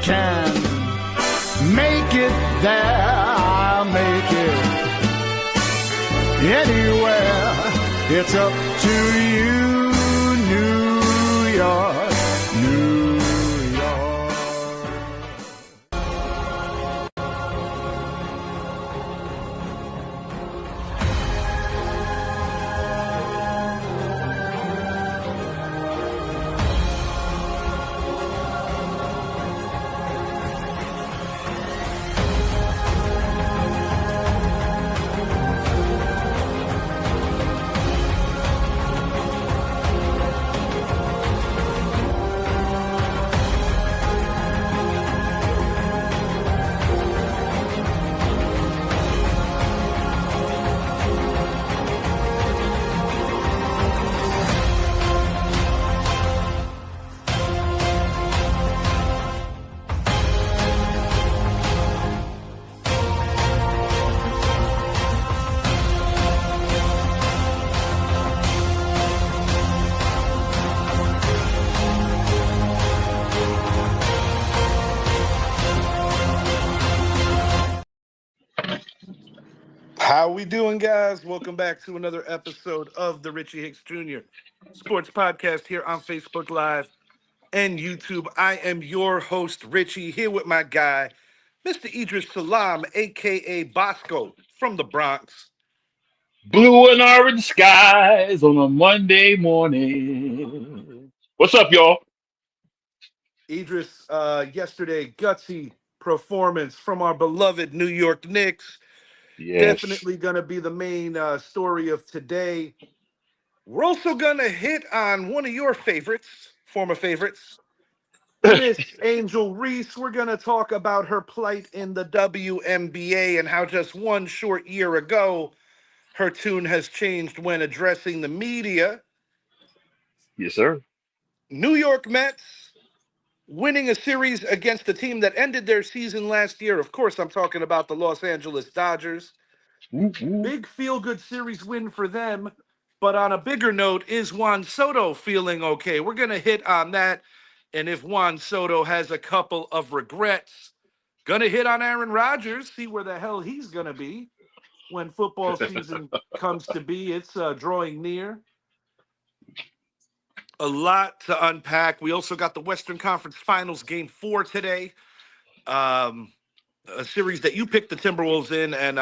can make it there. I'll make it anywhere. It's up to you, New York, New York. How we doing, guys? Welcome back to another episode of the Richie Hicks Jr. Sports Podcast here on Facebook Live and YouTube. I am your host, Richie, here with my guy, Mr. Idris Salam, a.k.a. Bosco from the Bronx. Blue and orange skies on a Monday morning. What's up, y'all? Idris, yesterday, gutsy performance from our beloved New York Knicks. Yes. Definitely going to be the main story of today. We're also going to hit on one of your favorites, former favorites, Miss Angel Reese. We're going to talk about her plight in the WNBA and how just one short year ago, her tune has changed when addressing the media. Yes, sir. New York Mets winning a series against the team that ended their season last year. Of course, I'm talking about the Los Angeles Dodgers. Ooh, ooh. Big feel-good series win for them. But on a bigger note, is Juan Soto feeling okay? We're going to hit on that. And if Juan Soto has a couple of regrets, going to hit on Aaron Rodgers, see where the hell he's going to be when football season comes to be. It's drawing near. A lot to unpack. We also got the Western Conference Finals Game 4 today. A series that you picked the Timberwolves in, and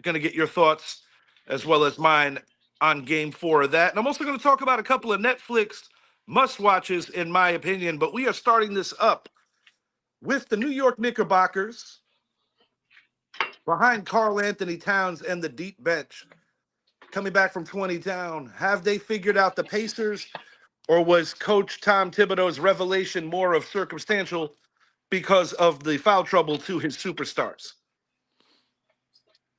going to get your thoughts as well as mine on Game 4 of that. And I'm also going to talk about a couple of Netflix must-watches, in my opinion. But we are starting this up with the New York Knickerbockers behind Karl Anthony Towns and the deep bench coming back from 20 down. Have they figured out the Pacers, or was Coach Tom Thibodeau's revelation more of circumstantial because of the foul trouble to his superstars?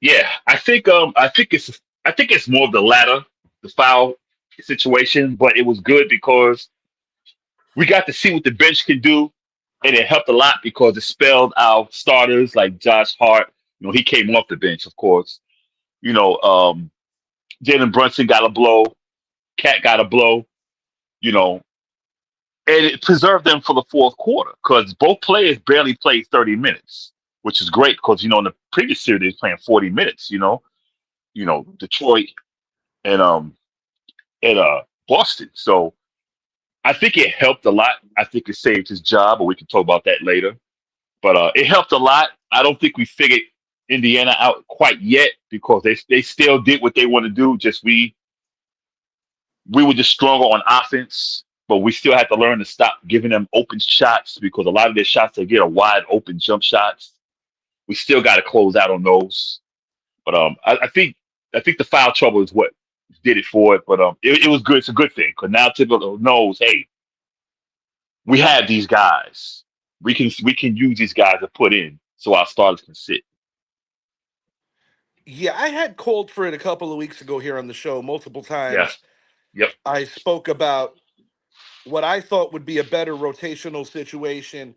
Yeah, I think it's more of the latter, the foul situation, but it was good because we got to see what the bench can do, and it helped a lot because it spelled our starters like Josh Hart. He came off the bench, of course. You know, um, Jalen Brunson got a blow, Cat got a blow. You know, and it preserved them for the fourth quarter because both players barely played 30 minutes, which is great because in the previous series they was playing 40 minutes. Detroit and Boston. So I think it helped a lot. I think it saved his job, but we can talk about that later. But it helped a lot. I don't think we figured Indiana out quite yet because they still did what they want to do. Just we were just stronger on offense, but we still had to learn to stop giving them open shots because a lot of their shots they get are wide open jump shots. We still got to close out on those. But I think the foul trouble is what did it for it. But it was good. It's a good thing because now Thibodeau knows, hey, we have these guys. We can use these guys to put in so our starters can sit. Yeah, I had called for it a couple of weeks ago here on the show multiple Yeah. times. Yep. I spoke about what I thought would be a better rotational situation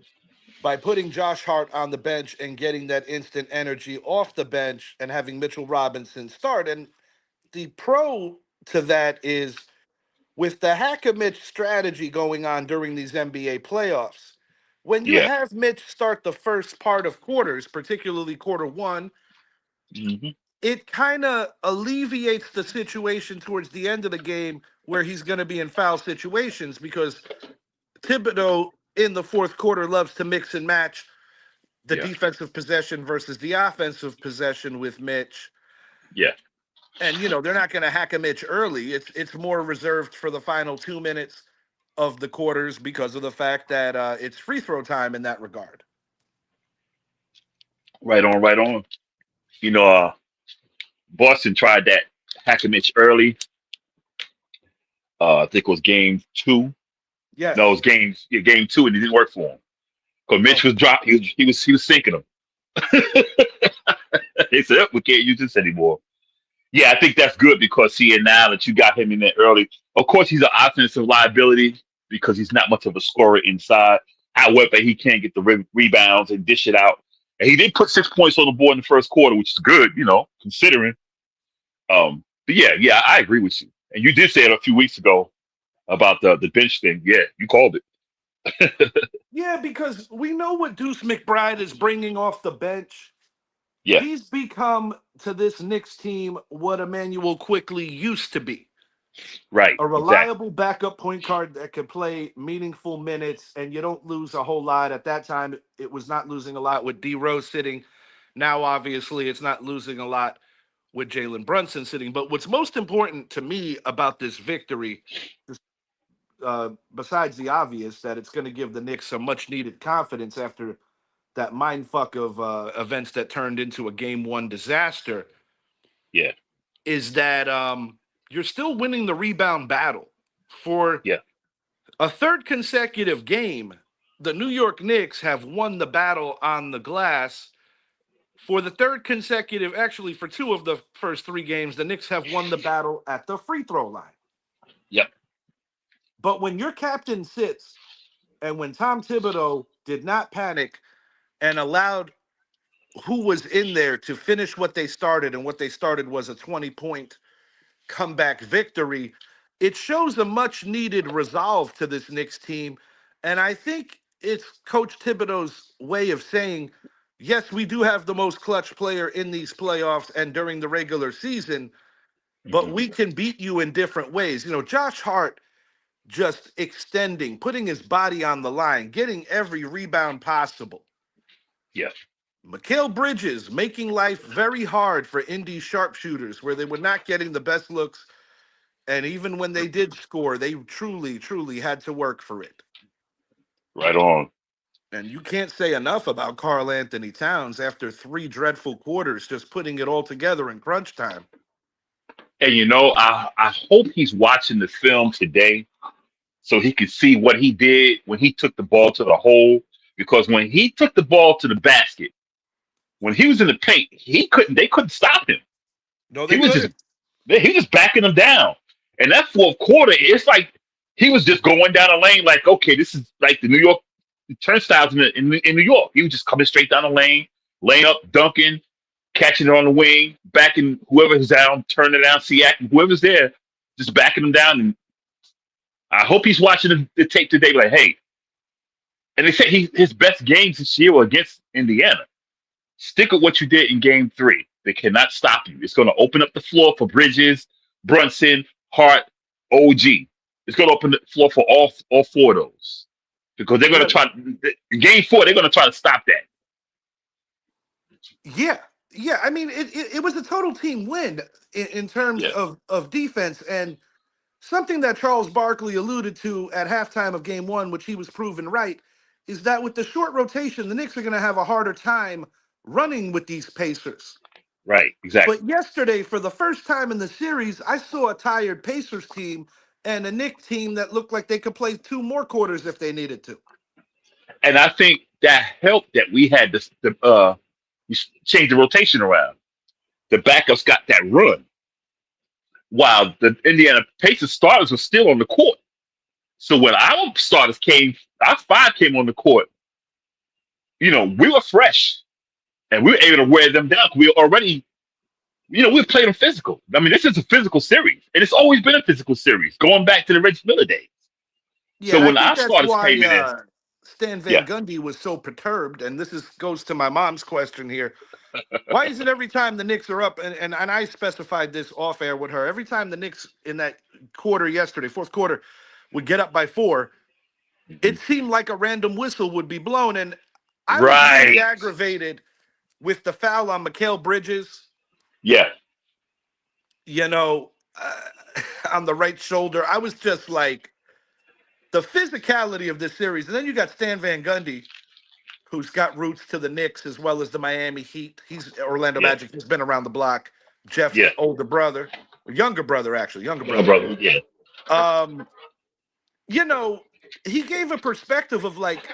by putting Josh Hart on the bench and getting that instant energy off the bench and having Mitchell Robinson start. And the pro to that is with the hack a Mitch strategy going on during these NBA playoffs, When you Yeah. have Mitch start the first part of quarters, particularly quarter one, Hmm. it kind of alleviates the situation towards the end of the game where he's going to be in foul situations because Thibodeau in the fourth quarter loves to mix and match the Yeah. defensive possession versus the offensive possession with Mitch. Yeah. And they're not going to hack a Mitch early. It's more reserved for the final 2 minutes of the quarters because of the fact that it's free throw time in that regard. Right on. Right on. You know, Boston tried that hack and Mitch early. I think it was game two. No, it was Yes. game two, and it didn't work for him. Because Mitch was Okay. dropped. He was sinking them. They said, "Oh, we can't use this anymore." Yeah, I think that's good because see, and now that you got him in there early, of course he's an offensive liability because he's not much of a scorer inside. However, he can get the rebounds and dish it out. And he did put 6 points on the board in the first quarter, which is good, considering. But yeah, I agree with you. And you did say it a few weeks ago about the bench thing. Yeah, you called it. Yeah, because we know what Deuce McBride is bringing off the bench. Yeah, He's become to this Knicks team what Emmanuel Quickly used to be. right, A exactly. reliable backup point guard that could play meaningful minutes, and you don't lose a whole lot. At that time, it was not losing a lot with D Rose sitting. Now, obviously, it's not losing a lot with Jalen Brunson sitting. But what's most important to me about this victory, besides the obvious that it's going to give the Knicks some much needed confidence after that mindfuck of events that turned into a game one disaster, Yeah, is that you're still winning the rebound battle. For yeah, a third consecutive game, the New York Knicks have won the battle on the glass. For the third consecutive, actually, for two of the first three games, the Knicks have won the battle at the free throw line. yep, But when your captain sits and when Tom Thibodeau did not panic and allowed who was in there to finish what they started, and what they started was a 20-point comeback victory, it shows a much needed resolve to this Knicks team. And I think it's Coach Thibodeau's way of saying, yes, we do have the most clutch player in these playoffs and during the regular season, but hmm, we can beat you in different ways. Josh Hart just extending, putting his body on the line, getting every rebound possible. yeah. Mikal Bridges making life very hard for Indy sharpshooters where they were not getting the best looks. And even when they did score, they truly, truly had to work for it. Right on. And you can't say enough about Karl Anthony Towns after three dreadful quarters, just putting it all together in crunch time. And I hope he's watching the film today so he could see what he did when he took the ball to the hole. Because when he took the ball to the basket, when he was in the paint, they couldn't stop him. No, He they was just couldn't. he was just backing them down. And that fourth quarter, it's like he was just going down a lane like, okay, this is like the New York turnstiles in New York. He was just coming straight down the lane, laying up, dunking, catching it on the wing, backing whoever's down, turning it down, Siak, whoever's there, just backing them down. And I hope he's watching the tape today, like, hey. And they said his best games this year were against Indiana. Stick with what you did in game three. They cannot stop you. It's going to open up the floor for Bridges, Brunson, Hart, OG. It's going to open the floor for all four of those because they're going to Yeah, try. Game four, they're going to try to stop that. yeah, yeah. I mean, it was a total team win in terms Yeah, of defense. And something that Charles Barkley alluded to at halftime of game one, which he was proven right, is that with the short rotation, the Knicks are going to have a harder time running with these Pacers. right, exactly. But yesterday, for the first time in the series, I saw a tired Pacers team and a Knicks team that looked like they could play two more quarters if they needed to. And I think that helped that we had we changed the rotation around. The backups got that run while the Indiana Pacers starters were still on the court. So when our starters came, our five came on the court, we were fresh and we were able to wear them down. We were already, we played them physical. I mean, this is a physical series, and it's always been a physical series going back to the Reggie Miller days. Yeah, So and I when think our that's starters why came in there, Stan Van Yeah. Gundy was so perturbed, and this is goes to my mom's question here. Why is it every time the Knicks are up, and I specified this off air with her, every time the Knicks in that quarter yesterday, fourth quarter, would get up by four, Hmm. it seemed like a random whistle would be blown. And I was really Right. aggravated with the foul on Mikal Bridges, Yeah. you know, on the right shoulder. I was just like, the physicality of this series. And then you got Stan Van Gundy, who's got roots to the Knicks as well as the Miami Heat. He's Orlando Yeah. Magic. He's been around the block. Jeff's Yeah. older brother, or younger brother, actually, younger Younger brother. brother. Yeah. Um, you know, he gave a perspective of like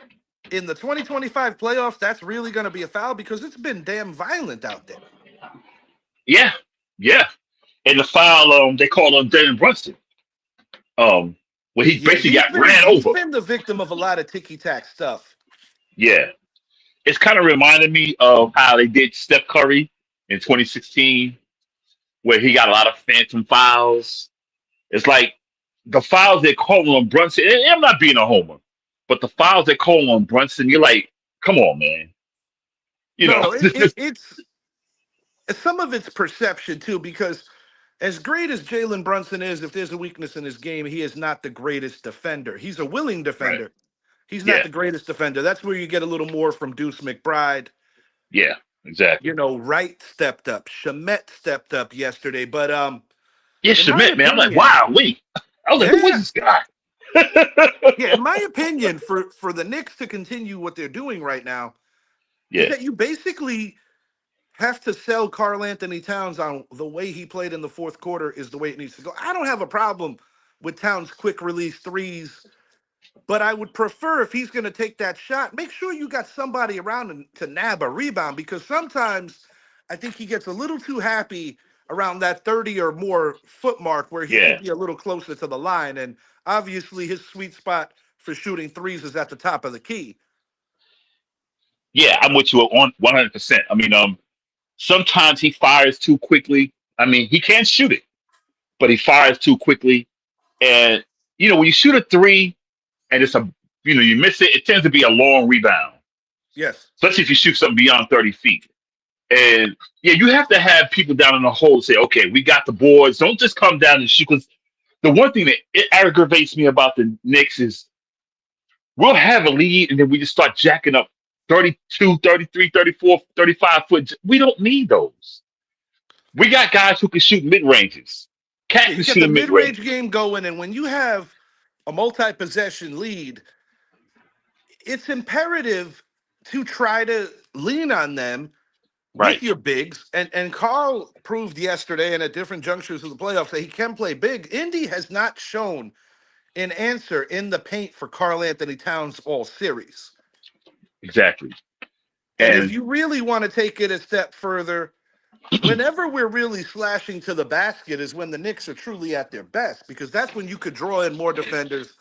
in the 2025 playoffs, that's really going to be a foul because it's been damn violent out there. Yeah. Yeah. And the foul, they call him Jalen Brunson. Um, where he Yeah, basically got ran he's over. been the victim of a lot of ticky tack stuff. Yeah. It's kind of reminded me of how they did Steph Curry in 2016, where he got a lot of phantom fouls. It's like the fouls they call on Brunson. And I'm not being a homer, but the fouls they call on Brunson, you're like, come on, man. You No, know, no, it's some of it's perception too, because as great as Jalen Brunson is, if there's a weakness in his game, he is not the greatest defender. He's a willing right? defender. He's not Yeah, the greatest defender. That's where you get a little more from Deuce McBride. yeah, exactly. You know, Wright stepped up. Shamet stepped up yesterday. But Yeah, in my Schmidt, man. I'm like, opinion, wow, wait. I was like, who is yeah, this guy? yeah, in my opinion, for the Knicks to continue what they're doing right now, is Yeah, that you basically have to sell Karl Anthony Towns on the way he played in the fourth quarter is the way it needs to go. I don't have a problem with Towns' quick release threes, but I would prefer if he's going to take that shot, make sure you got somebody around him to nab a rebound because sometimes I think he gets a little too happy around that 30 or more foot mark where he yeah, could be a little closer to the line. And obviously his sweet spot for shooting threes is at the top of the key. yeah. I'm with you on 100%. I mean, sometimes he fires too quickly. I mean, he can shoot it, but he fires too quickly. And when you shoot a three and it's you miss it, it tends to be a long rebound, Yes. especially if you shoot something beyond 30 feet. And yeah, you have to have people down in the hole say, okay, we got the boards. Don't just come down and shoot. Because the one thing that it aggravates me about the Knicks is we'll have a lead and then we just start jacking up 32, 33, 34, 35 foot. We don't need those. We got guys who can shoot mid ranges. Cat Yeah, can you got shoot the a mid mid-range range. game going, and when you have a multi-possession lead, it's imperative to try to lean on them with Right. your bigs. And Carl proved yesterday and at different junctures of the playoffs that he can play big. Indy has not shown an answer in the paint for Carl Anthony Towns all series. Exactly. And if And you really want to take it a step further, whenever we're really slashing to the basket is when the Knicks are truly at their best, because that's when you could draw in more defenders.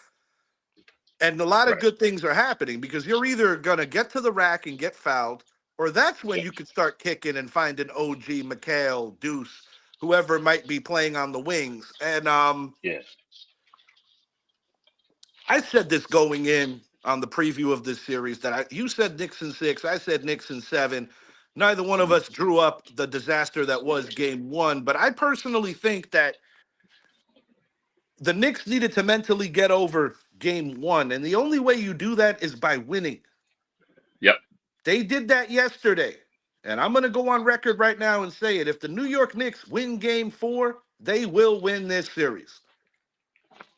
And a lot of right. good things are happening because you're either going to get to the rack and get fouled, or that's when Yeah. you could start kicking and find an OG, McHale, Deuce, whoever might be playing on the wings. And Yeah. I said this going in on the preview of this series that you said Knicks in 6, I said Knicks in 7. Neither one of Mhm. us drew up the disaster that was game 1, but I personally think that the Knicks needed to mentally get over game 1, and the only way you do that is by winning. Yep. They did that yesterday. And I'm going to go on record right now and say it. If the New York Knicks win game 4, they will win this series.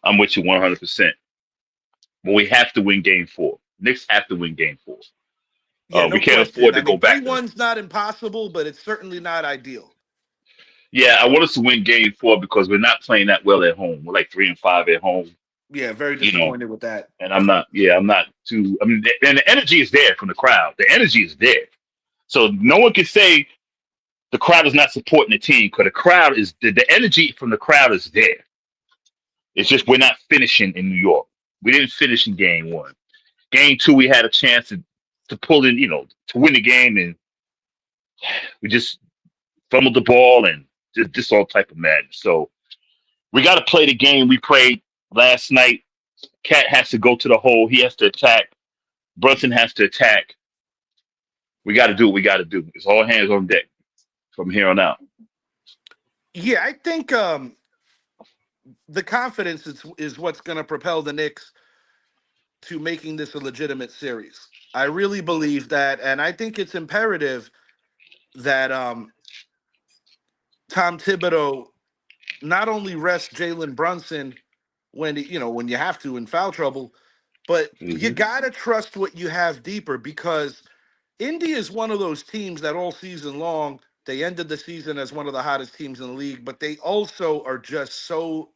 I'm with you 100%. But we have to win game 4. Knicks have to win game 4. Yeah, We no can't question. afford I to go mean, back to. 3-1's not impossible, but it's certainly not ideal. Yeah, I want us to win game 4 because we're not playing that well at home. We're like 3-5 at home, Yeah, very you know. disappointed with that. And I'm not. Yeah, I'm not too. I mean, and the energy is there from the crowd. The energy is there, so no one can say the crowd is not supporting the team because the crowd is the energy from the crowd is there. It's just we're not finishing in New York. We didn't finish in game 1. Game 2, we had a chance to pull in, to win the game, and we just fumbled the ball and just all type of madness. So we got to play the game we played last night. Cat has to go to the hole. He has to attack. Brunson has to attack. We got to do what we got to do. It's all hands on deck from here on out. Yeah, I think the confidence is what's going to propel the Knicks to making this a legitimate series. I really believe that, and I think it's imperative that Tom Thibodeau not only rest Jalen Brunson when you have to in foul trouble, but you Hmm. gotta trust what you have deeper because Indy is one of those teams that all season long they ended the season as one of the hottest teams in the league, but they also are just so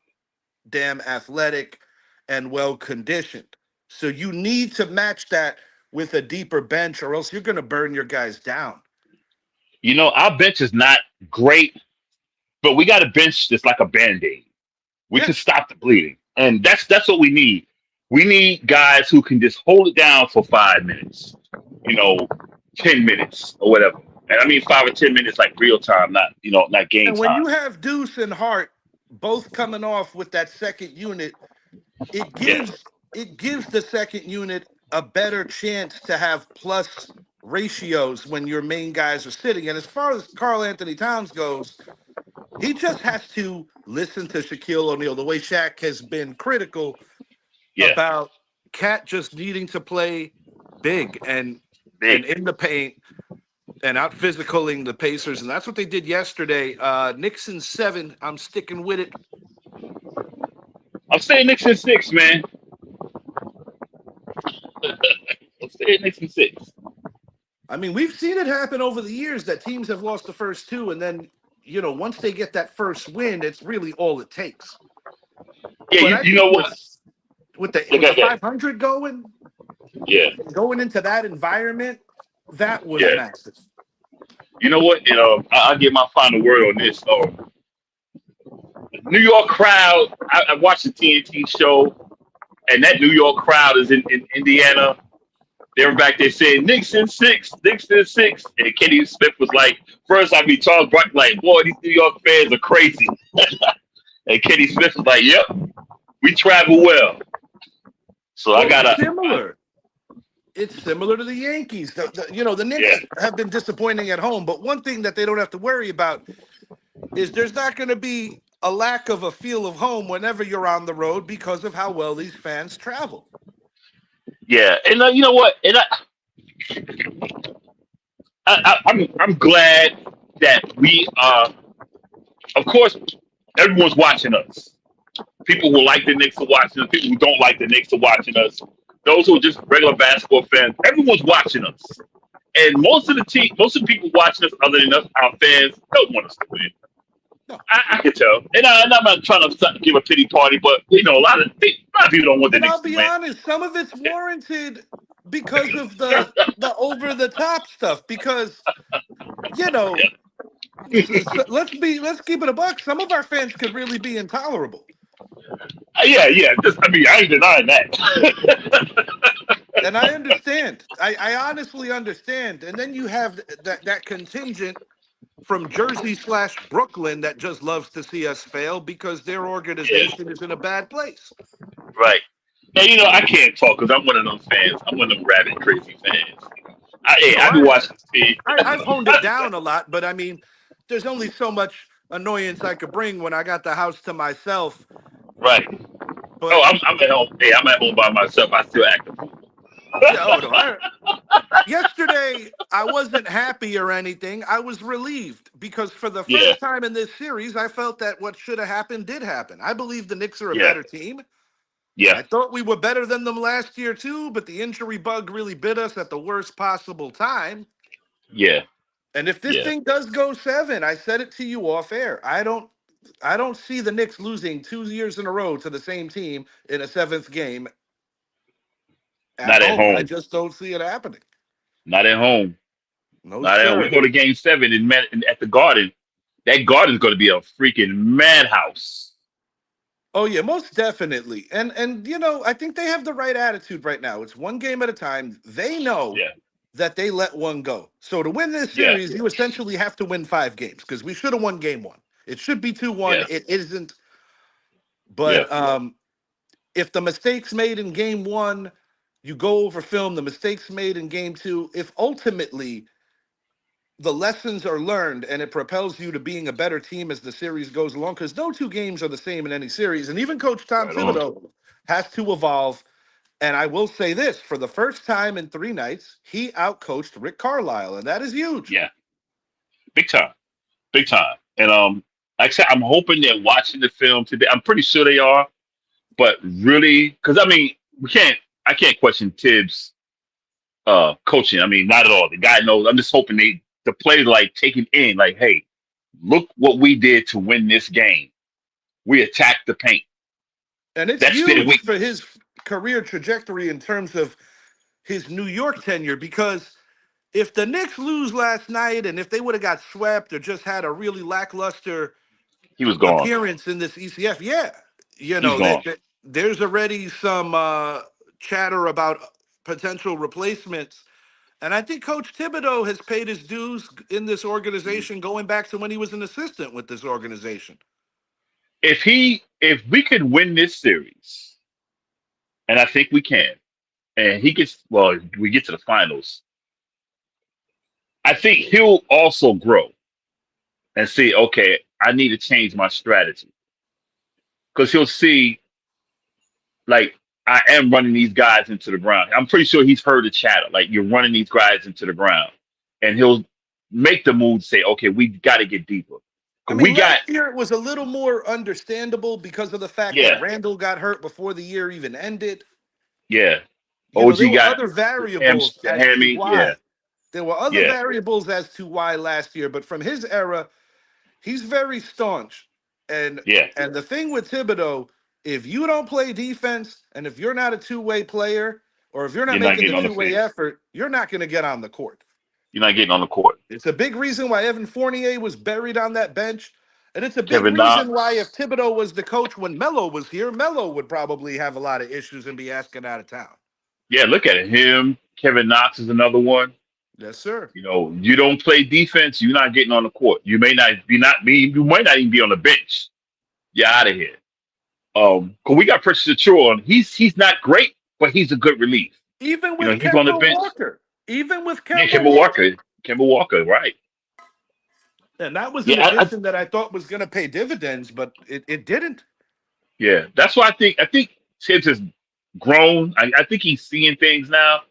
damn athletic and well conditioned. So you need to match that with a deeper bench, or else you're going to burn your guys down. Our bench is not great, but we got a bench that's like a band-aid. We Yeah, can stop the bleeding. And that's what we need. We need guys who can just hold it down for 5 minutes, you know, 10 minutes or whatever. And I mean 5 or 10 minutes like real time, not game and when time. you have Deuce and Hart both coming off with that second unit, it Yeah, gives it gives the second unit a better chance to have plus ratios when your main guys are sitting. And as far as Carl Anthony Towns goes, he just has to listen to Shaquille O'Neal, the way Shaq has been critical yeah, about Cat just needing to play big and big. in the paint and out physicaling the Pacers. And that's what they did yesterday. Knicks in 7. I'm sticking with it. I'm saying Knicks in 6, man. I'm saying Knicks in 6. I mean, we've seen it happen over the years that teams have lost the first two, and then once they get that first win, it's really all it takes. Yeah, But you, I you think know what? with the Look with the at that. 500 Yeah, going into that environment, that was yeah. massive. You know what? I'll get my final word on this. New York crowd. I watched the TNT show, and that New York crowd is in Indiana. They were back there saying Nixon six, Nixon six, and Kenny Smith was like, first I mean Charles Barkley like, boy, these New York fans are crazy, and Kenny Smith was like, yep, we travel well. So I Well, it's gotta, similar. It's similar to the Yankees. The yeah, Knicks have been disappointing at home, but one thing that they don't have to worry about is there's not going to be a lack of a feel of home whenever you're on the road because of how well these fans travel. yeah, and you know what, and I'm glad that we are. Of course, everyone's watching us. People who like the Knicks are watching us. People who don't like the Knicks are watching us. Those who are just regular basketball fans, everyone's watching us. And most of the people watching us, other than us, our fans, don't want us to win. No. I can tell. And I'm not trying to give a pity party, but a lot of people don't want the And Knicks I'll to be win. honest, some of it's warranted because of the over the top stuff. Because you know, let's keep it a buck. Some of our fans could really be intolerable, Yeah, yeah. I mean, I ain't denying that. and I understand. I honestly understand. And then you have that contingent from Jersey/Brooklyn that just loves to see us fail because their Yeah, organization is in a bad place. right. And I can't talk because I'm one of them fans. I'm one of them rabid, crazy fans. No, I be watching this team. I've honed it down a lot, but I mean, there's only so much annoyance I could bring when I got the house to myself. Right. Oh, But I'm at home. Hey, I'm at home by myself. I still act a fool. yeah, oh no, yesterday I wasn't happy or anything. I was relieved because for the Yeah, first time in this series, I felt that what should have happened did happen. I believe the Knicks are a yeah, better team. yeah, I thought we were better than them last year too, but the injury bug really bit us at the worst possible time. yeah, And if this yeah. thing does go 7, I said it to you off air. I don't see the Knicks losing 2 years in a row to the same team in a seventh game at Not at home. I home. just don't see it happening. Not at home. No, Not at home. We sir. go to Game 7 at the Garden. That Garden's going to be a freaking madhouse. Oh yeah, most definitely. And I think they have the right attitude right now. It's one game at a time. They know Yeah, that they let one go. So to win this yeah, series, you essentially have to win 5 games because we should have won game 1. It should be 2-1. yeah, It isn't. yeah, But if the mistakes made in game 1 You go over film, the mistakes made in game two. If ultimately the lessons are learned and it propels you to being a better team as the series goes along, because no two games are the same in any series. And even Coach Tom Right on. Thibodeau has to evolve. And I will say this, for the first time in 3 nights, he outcoached Rick Carlisle, and that is huge. Yeah, big time, big time. And like I said, I'm hoping they're watching the film today. I'm pretty sure they are, but really, because I mean, I can't question Tibbs' coaching. I mean, not at all. The guy knows. I'm just hoping the players like taking in, like, hey, look what we did to win this game. We attacked the paint. And it's That's their huge for weakness. his career trajectory in terms of his New York tenure, because if the Knicks lose last night and if they would have got swept or just had a really lackluster He was gone. appearance in this ECF, yeah, He's gone. there's already some chatter about potential replacements. And I think Coach Thibodeau has paid his dues in this Mhm. organization going back to when he was an assistant with this organization. If we could win this series, and I think we can, and he gets well, we get to the finals. I think he'll also grow and see, okay, I need to change my strategy because he'll see like I am running these guys into the ground. I'm pretty sure he's heard the chatter, like you're running these guys into the ground, and he'll make the move, say, okay, we got to get deeper. I 'Cause mean, we got, last year it was a little more understandable because of the fact that yeah, Randall got hurt before the year even ended. yeah. There OG were got other variables the as to hammy, yeah, why. There were other yeah, variables as to why last year, but from his era, he's very staunch. And yeah. and the thing with Thibodeau, if you don't play defense and if you're not a two-way player or if you're not You're not making getting the on the two-way field. effort, you're not going to get on the court. You're not getting on the court. It's a big reason why Evan Fournier was buried on that bench. And it's a big Kevin reason why Knox, if Thibodeau was the coach when Melo was here, Melo would probably have a lot of issues and be asking out of town. yeah. Look at it. Him, Kevin Knox is another one. Yes, sir. You know, you don't play defense, you're not getting on the court. You may not be not be you might not even be on the bench. You're out of here. Cause we got Precious Achua on. He's not great, but he's a good relief. Even You know, with he's on the Kemba bench. Walker. Even with Yeah, Kemba Kemba Walker. Walker. Kemba Walker, right. And that was an Yeah, addition that I thought was going to pay dividends, but it didn't. yeah. That's why I think Tibbs has grown. I think he's seeing things now.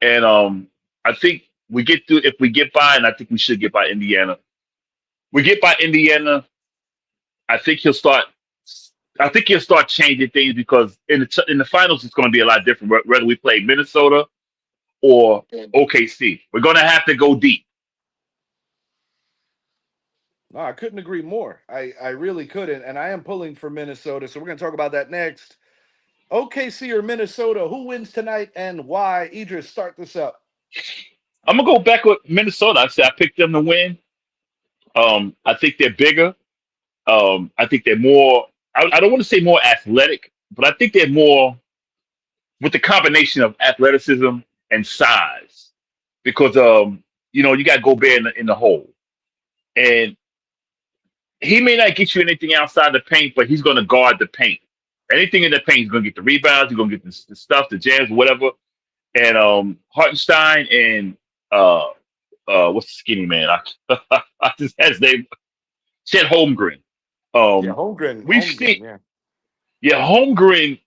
And I think we get through if we get by, and I think we should get by Indiana. We get by Indiana, I think he'll start. I think he'll start changing things because in the finals it's going to be a lot different. Whether we play Minnesota or OKC, we're going to have to go deep. No, I couldn't agree more. I really couldn't. And I am pulling for Minnesota. So we're going to talk about that next. OKC or Minnesota, who wins tonight and why? Idris, start this up. I'm gonna go back with Minnesota. I said I picked them to win. I think they're bigger. I think they're more. I don't want to say more athletic, but I think they're more with the combination of athleticism and size because you got Gobert in the hole, and he may not get you anything outside the paint, but he's going to guard the paint. Anything in the paint, he's going to get the rebounds, he's going to get the stuff, the jams, whatever. And Hartenstein and what's the skinny man? I just had his name, Chet Holmgren. Yeah, We've seen, Holmgren, yeah. yeah, Holmgren.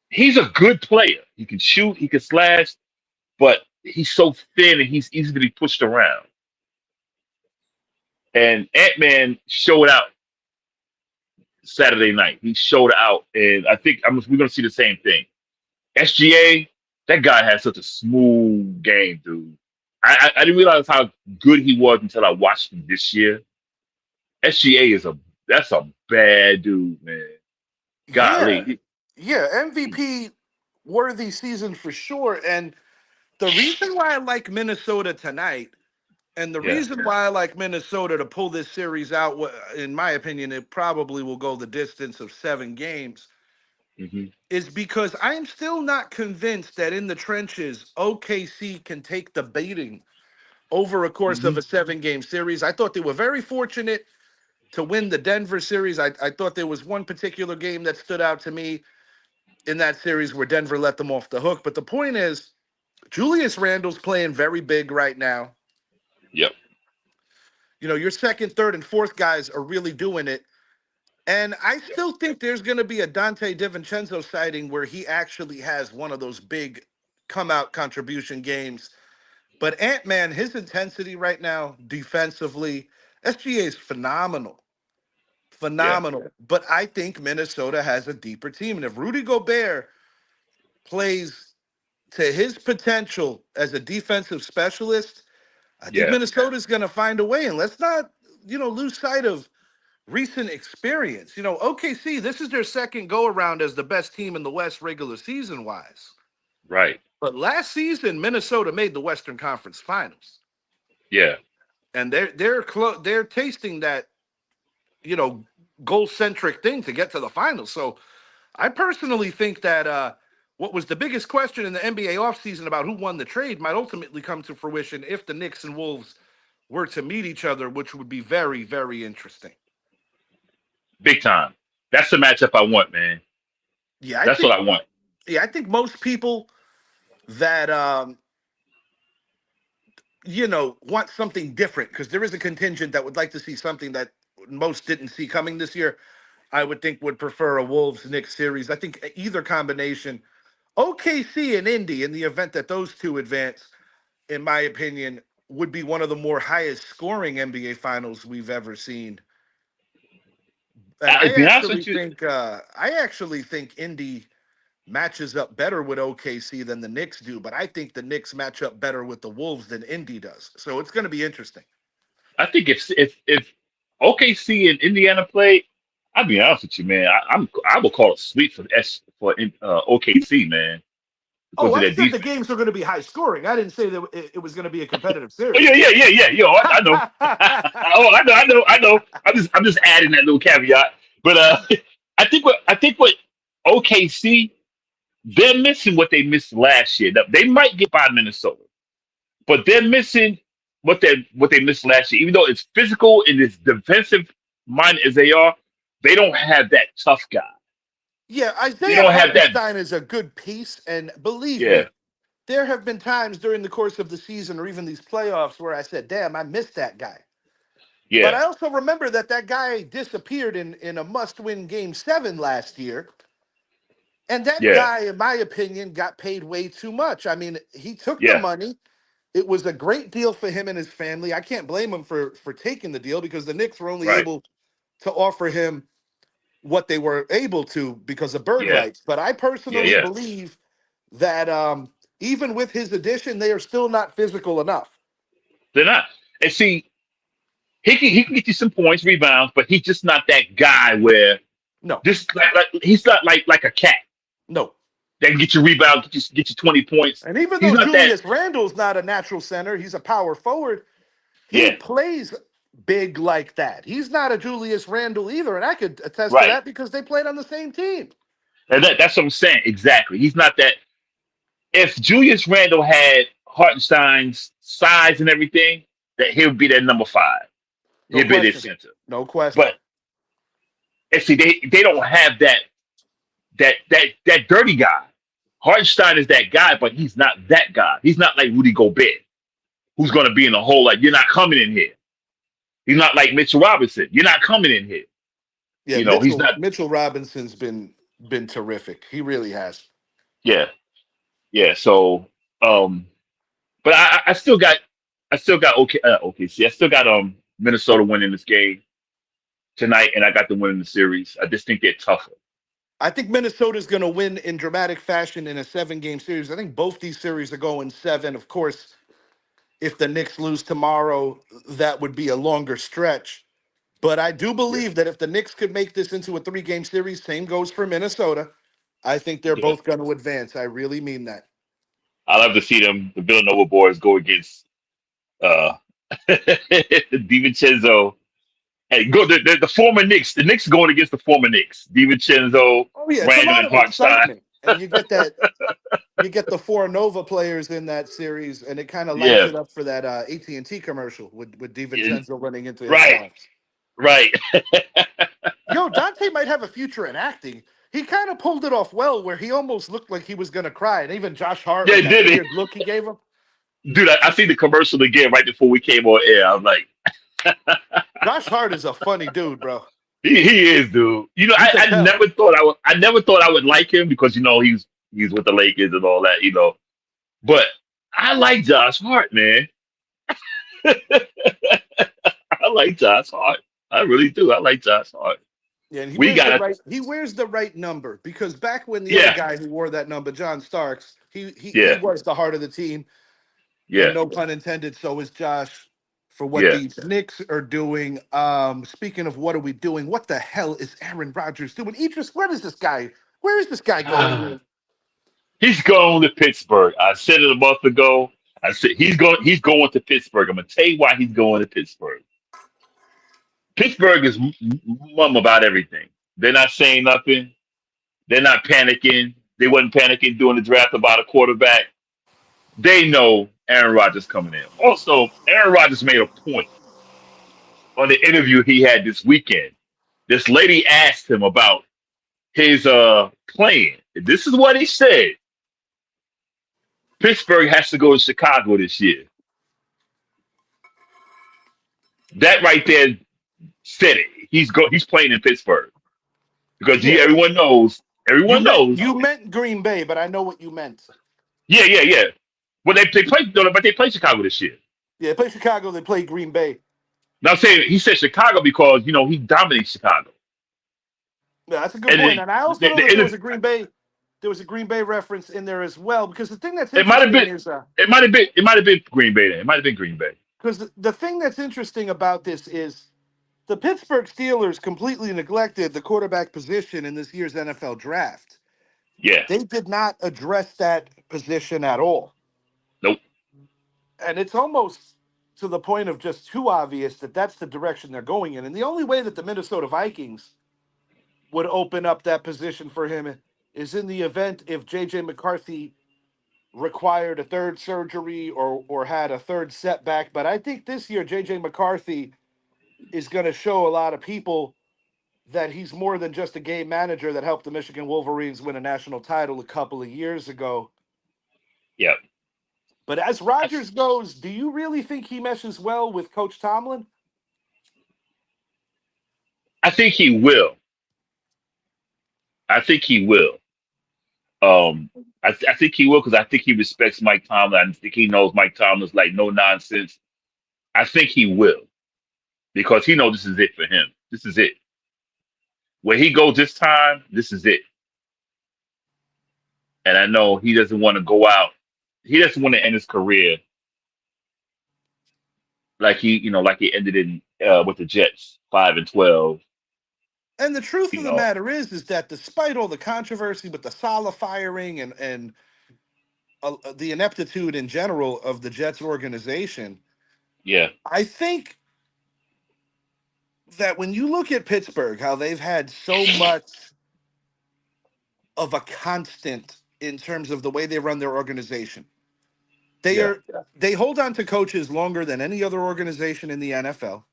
He's a good player. He can shoot, he can slash, but he's so thin and he's easy to be pushed around. And Ant Man showed out Saturday night. He showed out, and I think we're going to see the same thing. SGA, that guy has such a smooth game, dude. I didn't realize how good he was until I watched him this year. SGA that's a bad dude, man. Yeah. Golly, Yeah, MVP worthy season for sure. And the reason why I like Minnesota tonight, and the yeah, reason why I like Minnesota to pull this series out, in my opinion, it probably will go the distance of 7 games, hmm is because I'm still not convinced that in the trenches, OKC can take the beating over a course hmm of a 7 game series. I thought they were very fortunate to win the Denver series. I thought there was one particular game that stood out to me. in that series where Denver let them off the hook. But the point is, Julius Randle's playing very big right now. Yep. Your second, third, and fourth guys are really doing it. And I still think there's going to be a Dante DiVincenzo sighting where he actually has one of those big come out contribution games. But Ant-Man, his intensity right now, defensively, SGA is phenomenal. Yeah. Phenomenal. But I think Minnesota has a deeper team. And if Rudy Gobert plays to his potential as a defensive specialist, I think Yeah. Minnesota's going to find a way. And let's not, lose sight of recent experience. OKC, this is their second go around as the best team in the West regular season wise. Right. But last season, Minnesota made the Western Conference Finals, Yeah. and they're tasting that goal centric thing to get to the finals. So I personally think that what was the biggest question in the NBA offseason about who won the trade might ultimately come to fruition if the Knicks and Wolves were to meet each other, which would be very, very interesting. Big time. That's the matchup I want, man. Yeah, I That's what think. I want. Yeah, I think most people that want something different because there is a contingent that would like to see something that most didn't see coming this year. I would think would prefer a Wolves Knicks series. I think either combination, OKC and Indy, in the event that those two advance, in my opinion, would be one of the more highest scoring NBA finals we've ever seen. And To be honest with you, I actually think Indy matches up better with OKC than the Knicks do, but I think the Knicks match up better with the Wolves than Indy does. So it's going to be interesting. I think if OKC and Indiana play, I'll be honest with you, man. I will call it sweep for OKC, man, Oh, because of I that said the defense. games are going to be high scoring. I didn't say that it was going to be a competitive Oh series. yeah. Yo, I know. Oh, I know. I'm just adding that little caveat. But I think what OKC they're missing what they missed last year. Now, they might get by Minnesota, but they're missing what they missed last year. Even though it's physical and it's defensive minded as they are, they don't have that tough guy. Yeah, They Isaiah don't have that. Hartenstein is a good piece, and believe Yeah, me, there have been times during the course of the season or even these playoffs where I said, "Damn, I missed that guy." But yeah, I also remember that guy disappeared in a must-win Game 7 last year, and that yeah, guy, in my opinion, got paid way too much. I mean, he took the yeah, money. It was a great deal for him and his family. I can't blame him for taking the deal because the Knicks were only right. able to offer him what they were able to because of bird Yeah, rights. But I yeah, personally yeah. believe that even with his addition, they are still not physical enough. They're not. And see, he can get you some points, rebounds, but he's just not that guy where No, this like he's not like a cat no. that can get you rebound, get you 20 points. And even He's though not that. Julius Randle's not a natural center, he's a power forward. He Yeah, plays big like that. He's not a Julius Randle either, and I could attest to right. that because they played on the same team. And that's what I'm saying. Exactly. He's not that. If Julius Randle had Hartenstein's size and everything, that he would be their number five. No He'd be their question. center. No question. But and see, they don't have that dirty guy. Hartenstein is that guy, but he's not that guy. He's not like Rudy Gobert, who's going to be in the hole like you're not coming in here. He's not like Mitchell Robinson. You're not coming in here. Yeah, He's Mitchell not. Mitchell Robinson's been terrific. He really has. Yeah, yeah. So, um, but I still got OKC. I still got Minnesota winning this game tonight, and I got them winning the series. I just think they're tougher. I think Minnesota's going to win in dramatic fashion in a 7-game series. I think both these series are going 7. Of course, if the Knicks lose tomorrow, that would be a longer stretch. But I do Yeah, believe that if the Knicks could make this into a 3-game series, same goes for Minnesota. I think they're yeah. both going to advance. I really mean that. I love to see them, the Villanova boys, go against uh DiVincenzo and go the former Knicks. The Knicks going against the former Knicks. DiVincenzo, Oh yeah, it's a Randall, lot and of Hartenstein. excitement, and you get the four Nova players in that series, and it kind of lights Yeah, it up for that AT&T commercial with yeah. DiVincenzo running into his Right, boss. right. Yo, Dante might have a future in acting. he kind of pulled it off well, where he almost looked like he was going to cry, and even Josh Hart Yeah, with that did he? weird look he gave him. Dude, I see the commercial again right before we came on air. I was like, Josh Hart is a funny dude, bro. he is, dude. You know, You could I tell. never thought I never thought I would like him because he's with the Lakers and all that, But I like Josh Hart, man. I like Josh Hart. I really do. I like Josh Hart. Yeah, and he We wears the gotta, right. He wears the right number because back when the other yeah, guy who wore that number, John Starks, he yeah, was the heart of the team, and yeah, no pun intended. So is Josh for what yeah. the Knicks are doing. Speaking of what are we doing? What the hell is Aaron Rodgers doing? Idris, where is this guy? Where is this guy going? He's going to Pittsburgh. I said it a month ago. I said he's going to Pittsburgh. I'm gonna tell you why he's going to Pittsburgh. Pittsburgh is mum about everything. They're not saying nothing. They're not panicking. They wasn't panicking during the draft about a quarterback. They know Aaron Rodgers coming in. Also, Aaron Rodgers made a point on the interview he had this weekend. This lady asked him about his plan. This is what he said. Pittsburgh has to go to Chicago this year. That right there said it. He's playing in Pittsburgh because Yeah, everyone knows. you meant Green Bay, but I know what you meant. Yeah, yeah, yeah. Well, they play, no, but they play Chicago this year. Yeah, they play Chicago. They play Green Bay. Now, I'm saying he said Chicago because he dominates Chicago, Yeah, that's a good and point. And I also know that the there was a Green Bay reference in there as well. Because the thing that's it might have interesting been is it might have been Green Bay. Then it might have been Green Bay. because the thing that's interesting about this is the Pittsburgh Steelers completely neglected the quarterback position in this year's NFL draft. Yeah, They did not address that position at all. nope. And it's almost to the point of just too obvious that that's the direction they're going in. And the only way that the Minnesota Vikings would open up that position for him is in the event if JJ McCarthy required a third surgery or had a third setback. But I think this year JJ McCarthy is going to show a lot of people that he's more than just a game manager that helped the Michigan Wolverines win a national title a couple of years ago. Yeah, But as Rodgers goes, do you really think he meshes well with Coach Tomlin? I think he will. I think he will. I think he will because I think he respects Mike Tomlin. I think he knows Mike Tomlin's like no nonsense. I think he will because he knows this is it for him. This is it. Where he goes this time, this is it. And I know he doesn't want to go out. He doesn't want to end his career like he ended in with the Jets, 5-12. And the truth You of the know, matter is that despite all the controversy with the Saleh firing and the ineptitude in general of the Jets organization, yeah, I think that when you look at Pittsburgh, how they've had so much of a constant in terms of the way they run their organization. They yeah. are they hold on to coaches longer than any other organization in the NFL.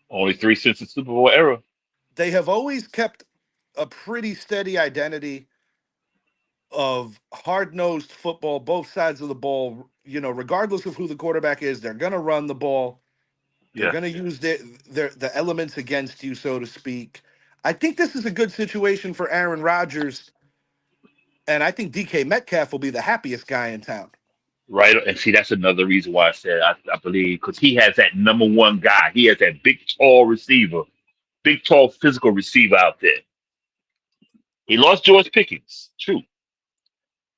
Only three since the Super Bowl era. They have always kept a pretty steady identity of hard-nosed football, both sides of the ball, regardless of who the quarterback is, they're going to run the ball. They're Yeah, going to use the elements against you, so to speak. I think this is a good situation for Aaron Rodgers, and I think DK Metcalf will be the happiest guy in town. right. And see, that's another reason why I said I believe because he has that number one guy. He has that big, tall receiver, big, tall, physical receiver out there. He lost George Pickens, true.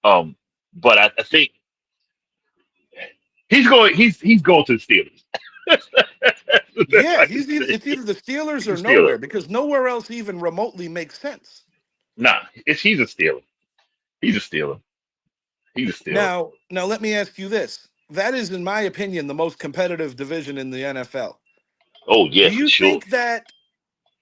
Um, but I think he's going to the Steelers. That's Yeah, I can it's say. either the Steelers He's a or Steeler. nowhere because nowhere else even remotely makes sense. Nah, he's a Steeler. He's a Steeler. He's a Steeler. Now let me ask you this. That is, in my opinion, the most competitive division in the NFL. Oh Do yeah, for you sure. think that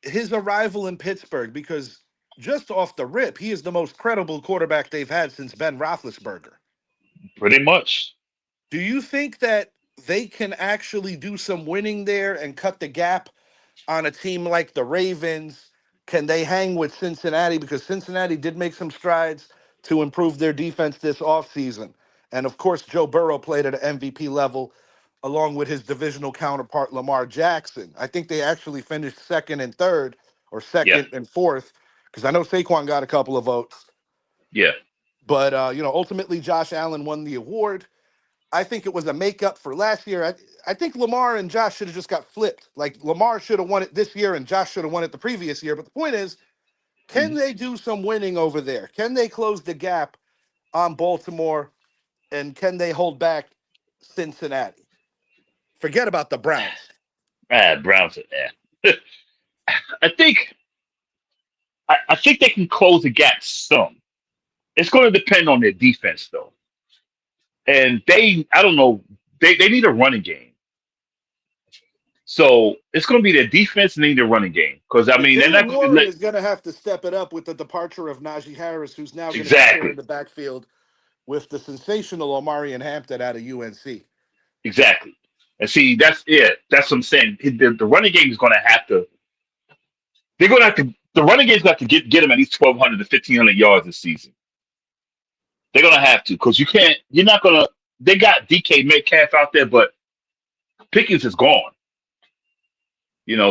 his arrival in Pittsburgh, because just off the rip, he is the most credible quarterback they've had since Ben Roethlisberger. Pretty much. Do you think that they can actually do some winning there and cut the gap on a team like the Ravens, Can they hang with Cincinnati? Because Cincinnati did make some strides to improve their defense this offseason. And of course, Joe Burrow played at an MVP level along with his divisional counterpart, Lamar Jackson. I think they actually finished second and third or Yeah, second and fourth because I know Saquon got a couple of votes. yeah. But, ultimately, Josh Allen won the award. I think it was a makeup for last year. I think Lamar and Josh should have just got flipped. Like Lamar should have won it this year and Josh should have won it the previous year. But the point is, can Mhm. they do some winning over there? Can they close the gap on Baltimore? And can they hold back Cincinnati? Forget about the Browns. Browns are there. I think I think they can close the gap some. It's going to depend on their defense though, and I don't know, they need a running game. So it's going to be their defense and they need a running game because I Well, mean they're not Jalen going to Warren let is going to have to step it up with the departure of Najee Harris, who's now going to be sharing exactly, the backfield with the sensational Omarion Hampton out of UNC. exactly. And see, that's it. That's what I'm saying. The running game is going to have to. They're going to have to. The running game's got to get them at least 1,200 to 1,500 yards this season. They're going to have to because you can't. You're not going to. They got DK Metcalf out there, but Pickens is gone.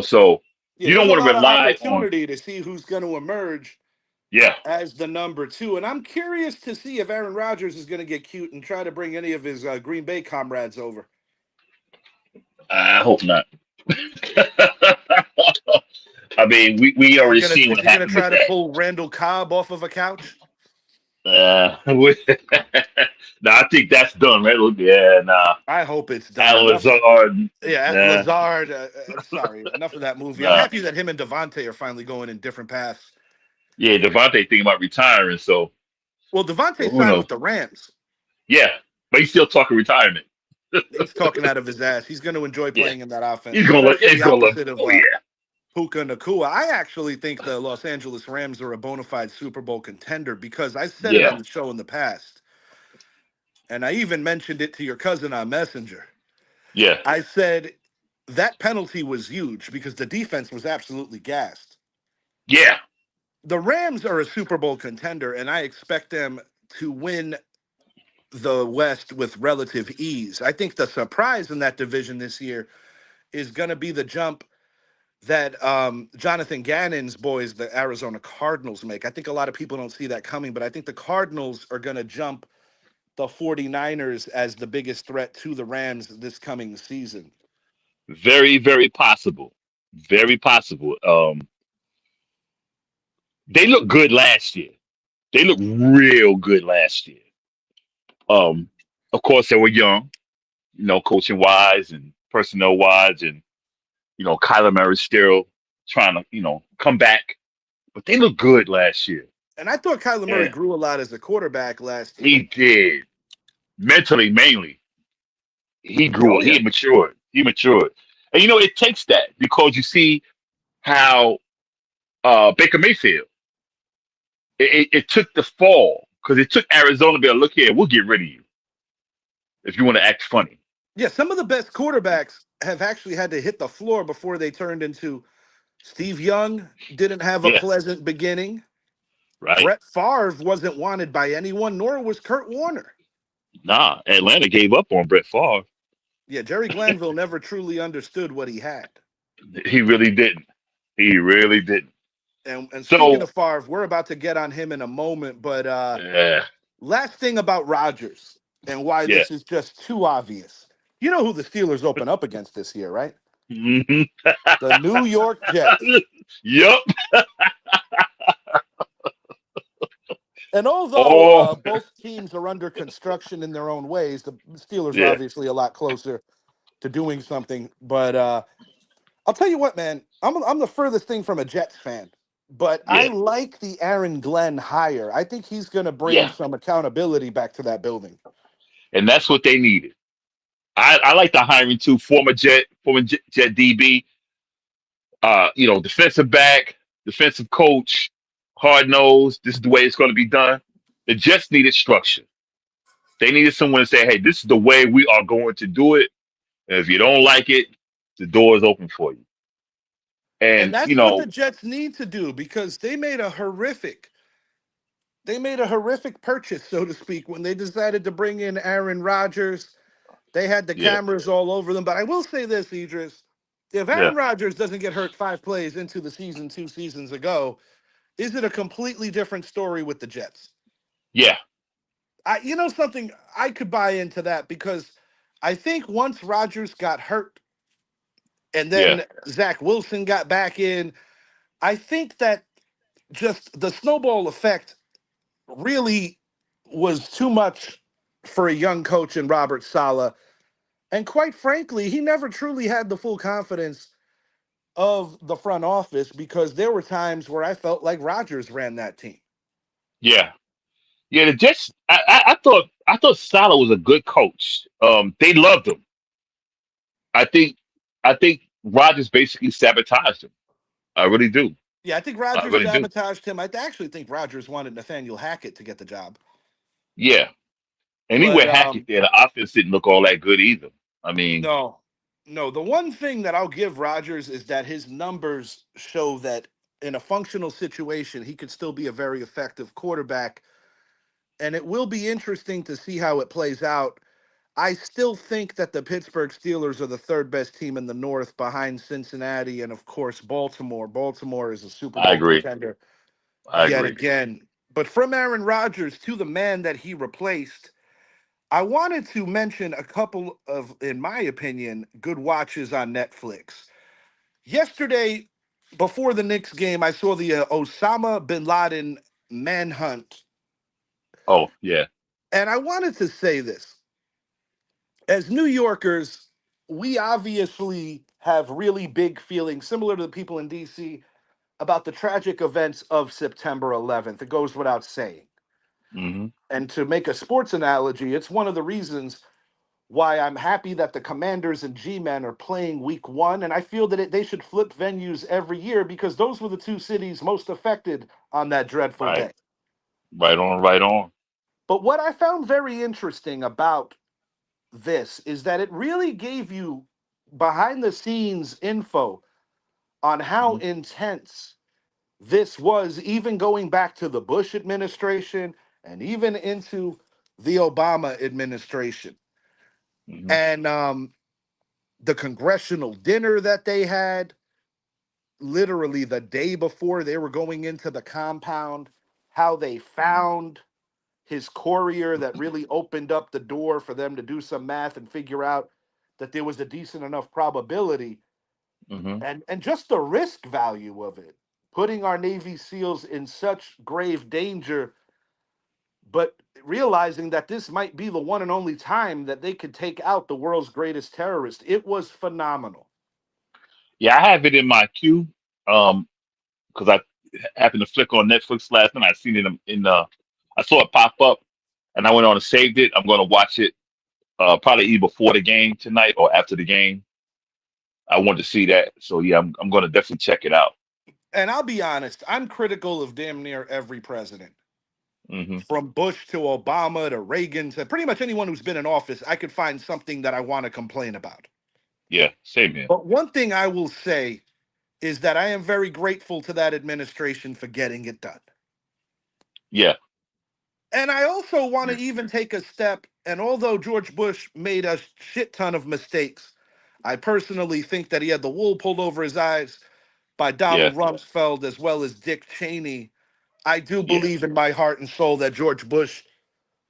So Yeah, you there's don't a want to lot of rely on. opportunity to see who's going to emerge Yeah, as the number two. And I'm curious to see if Aaron Rodgers is going to get cute and try to bring any of his Green Bay comrades over. I hope not. I mean, we Is he already gonna seen is what he gonna happened with try to that. pull Randall Cobb off of a couch? No, I think that's done, right? Yeah, nah. I hope it's done. Al Enough. Lazard, Yeah, nah, Lazard. Sorry, enough of that movie. I'm nah. happy that him and Devontae are finally going in different paths. Yeah, Devontae thinking about retiring, Well, so Devontae who signed knows? with the Rams. Yeah, but he's still talking retirement. He's talking out of his ass. He's going to enjoy Yeah, playing in that offense. he's He's gonna look. actually He's the gonna look. opposite of Oh yeah, Puka Nakua. I actually think the Los Angeles Rams are a bona fide Super Bowl contender because I said it yeah, on the show in the past, and I even mentioned it to your cousin on Messenger. yeah, I said that penalty was huge because the defense was absolutely gassed. yeah. The Rams are a Super Bowl contender, and I expect them to win the West with relative ease. I think the surprise in that division this year is going to be the jump that Jonathan Gannon's boys, the Arizona Cardinals, make. I think a lot of people don't see that coming, but I think the Cardinals are going to jump the 49ers as the biggest threat to the Rams this coming season. Very, very possible. Very possible. They looked good last year. They looked real good last year. Um, of course, they were young, coaching wise and personnel wise, and Kyler Murray still trying to, come back. But they looked good last year. And I thought Kyler Murray Yeah, grew a lot as a quarterback last year. he did. Mentally, mainly, he grew Oh, up. yeah. He matured. He matured. And it takes that because you see how Baker Mayfield. It took the fall because it took Arizona to be like, look here, we'll get rid of you if you want to act funny. Yeah, some of the best quarterbacks have actually had to hit the floor before they turned into Steve Young didn't have a Yeah, pleasant beginning. right. Brett Favre wasn't wanted by anyone, nor was Kurt Warner. Nah, Atlanta gave up on Brett Favre. Yeah, Jerry Glanville never truly understood what he had. He really didn't. He really didn't. And speaking So, of Favre, we're about to get on him in a moment. But yeah, last thing about Rodgers and why yeah. this is just too obvious. You know who the Steelers open up against this year, right? Hmm. The New York Jets. Yup. And although Oh, both teams are under construction in their own ways, the Steelers are yeah, obviously a lot closer to doing something. But I'll tell you what, man, I'm the furthest thing from a Jets fan, but I yeah, like the Aaron Glenn hire. I think he's going to bring yeah. some accountability back to that building. And that's what they needed. I like the hiring too. Former Jet DB. Defensive back, defensive coach, hard nosed. This is the way it's going to be done. The Jets needed structure. They needed someone to say, "Hey, this is the way we are going to do it. And if you don't like it, the door is open for you." And And that's what the Jets need to do because they made a horrific purchase, so to speak, when they decided to bring in Aaron Rodgers. They had the yeah, cameras all over them. But I will say this, Idris. If yeah, Aaron Rodgers doesn't get hurt 5 plays into the season 2 seasons ago, is it a completely different story with the Jets? yeah, Something I could buy into that because I think once Rodgers got hurt and yeah, then Zach Wilson got back in, I think that just the snowball effect really was too much for a young coach in Robert Saleh. And quite frankly, he never truly had the full confidence of the front office because there were times where I felt like Rodgers ran that team. yeah, yeah. The Jets. I thought Salah was a good coach. They loved him. I think I think Rodgers basically sabotaged him. I really do. Yeah, I think I Rodgers really do. sabotaged him. I actually think Rodgers wanted Nathaniel Hackett to get the job. Yeah. But Anyway, Hackett there, the offense didn't look all that good either. I mean, no, no. The one thing that I'll give Rodgers is that his numbers show that in a functional situation, he could still be a very effective quarterback. And it will be interesting to see how it plays out. I still think that the Pittsburgh Steelers are the third best team in the North behind Cincinnati and, of course, Baltimore. Baltimore is a Super I Bowl agree. contender I yet agree. again. But from Aaron Rodgers to the man that he replaced, I wanted to mention a couple of, in my opinion, good watches on Netflix. Yesterday, before the Knicks game, I saw the Osama bin Laden manhunt. Oh yeah. And I wanted to say this. As New Yorkers, we obviously have really big feelings, similar to the people in DC, about the tragic events of September 11th. It goes without saying. Hmm. And to make a sports analogy, it's one of the reasons why I'm happy that the Commanders and G-Men are playing week one. And I feel that they should flip venues every year because those were the two cities most affected on that dreadful Right. day. Right on. Right on. But what I found very interesting about this is that it really gave you behind the scenes info on how Hmm. intense this was, even going back to the Bush administration and even into the Obama administration. Hmm. And the congressional dinner that they had literally the day before they were going into the compound, how they Hmm. found his courier that really opened up the door for them to do some math and figure out that there was a decent enough probability Hmm. and just the risk value of it, putting our Navy SEALs in such grave danger, but realizing that this might be the one and only time that they could take out the world's greatest terrorist. It was phenomenal. Yeah, I have it in my queue. Because I happened to flick on Netflix last night. I seen it I saw it pop up, and I went on and saved it. I'm going to watch it probably either before the game tonight or after the game. I want to see that, so yeah, I'm going to definitely check it out. And I'll be honest, I'm critical of damn near every president. Hmm. From Bush to Obama to Reagan to pretty much anyone who's been in office, I could find something that I want to complain about. Yeah, same here. But one thing I will say is that I am very grateful to that administration for getting it done. Yeah, And I also want to yeah, even take a step, and although George Bush made a shit ton of mistakes, I personally think that he had the wool pulled over his eyes by yeah, Donald Rumsfeld as well as Dick Cheney. I do yeah. believe in my heart and soul that George Bush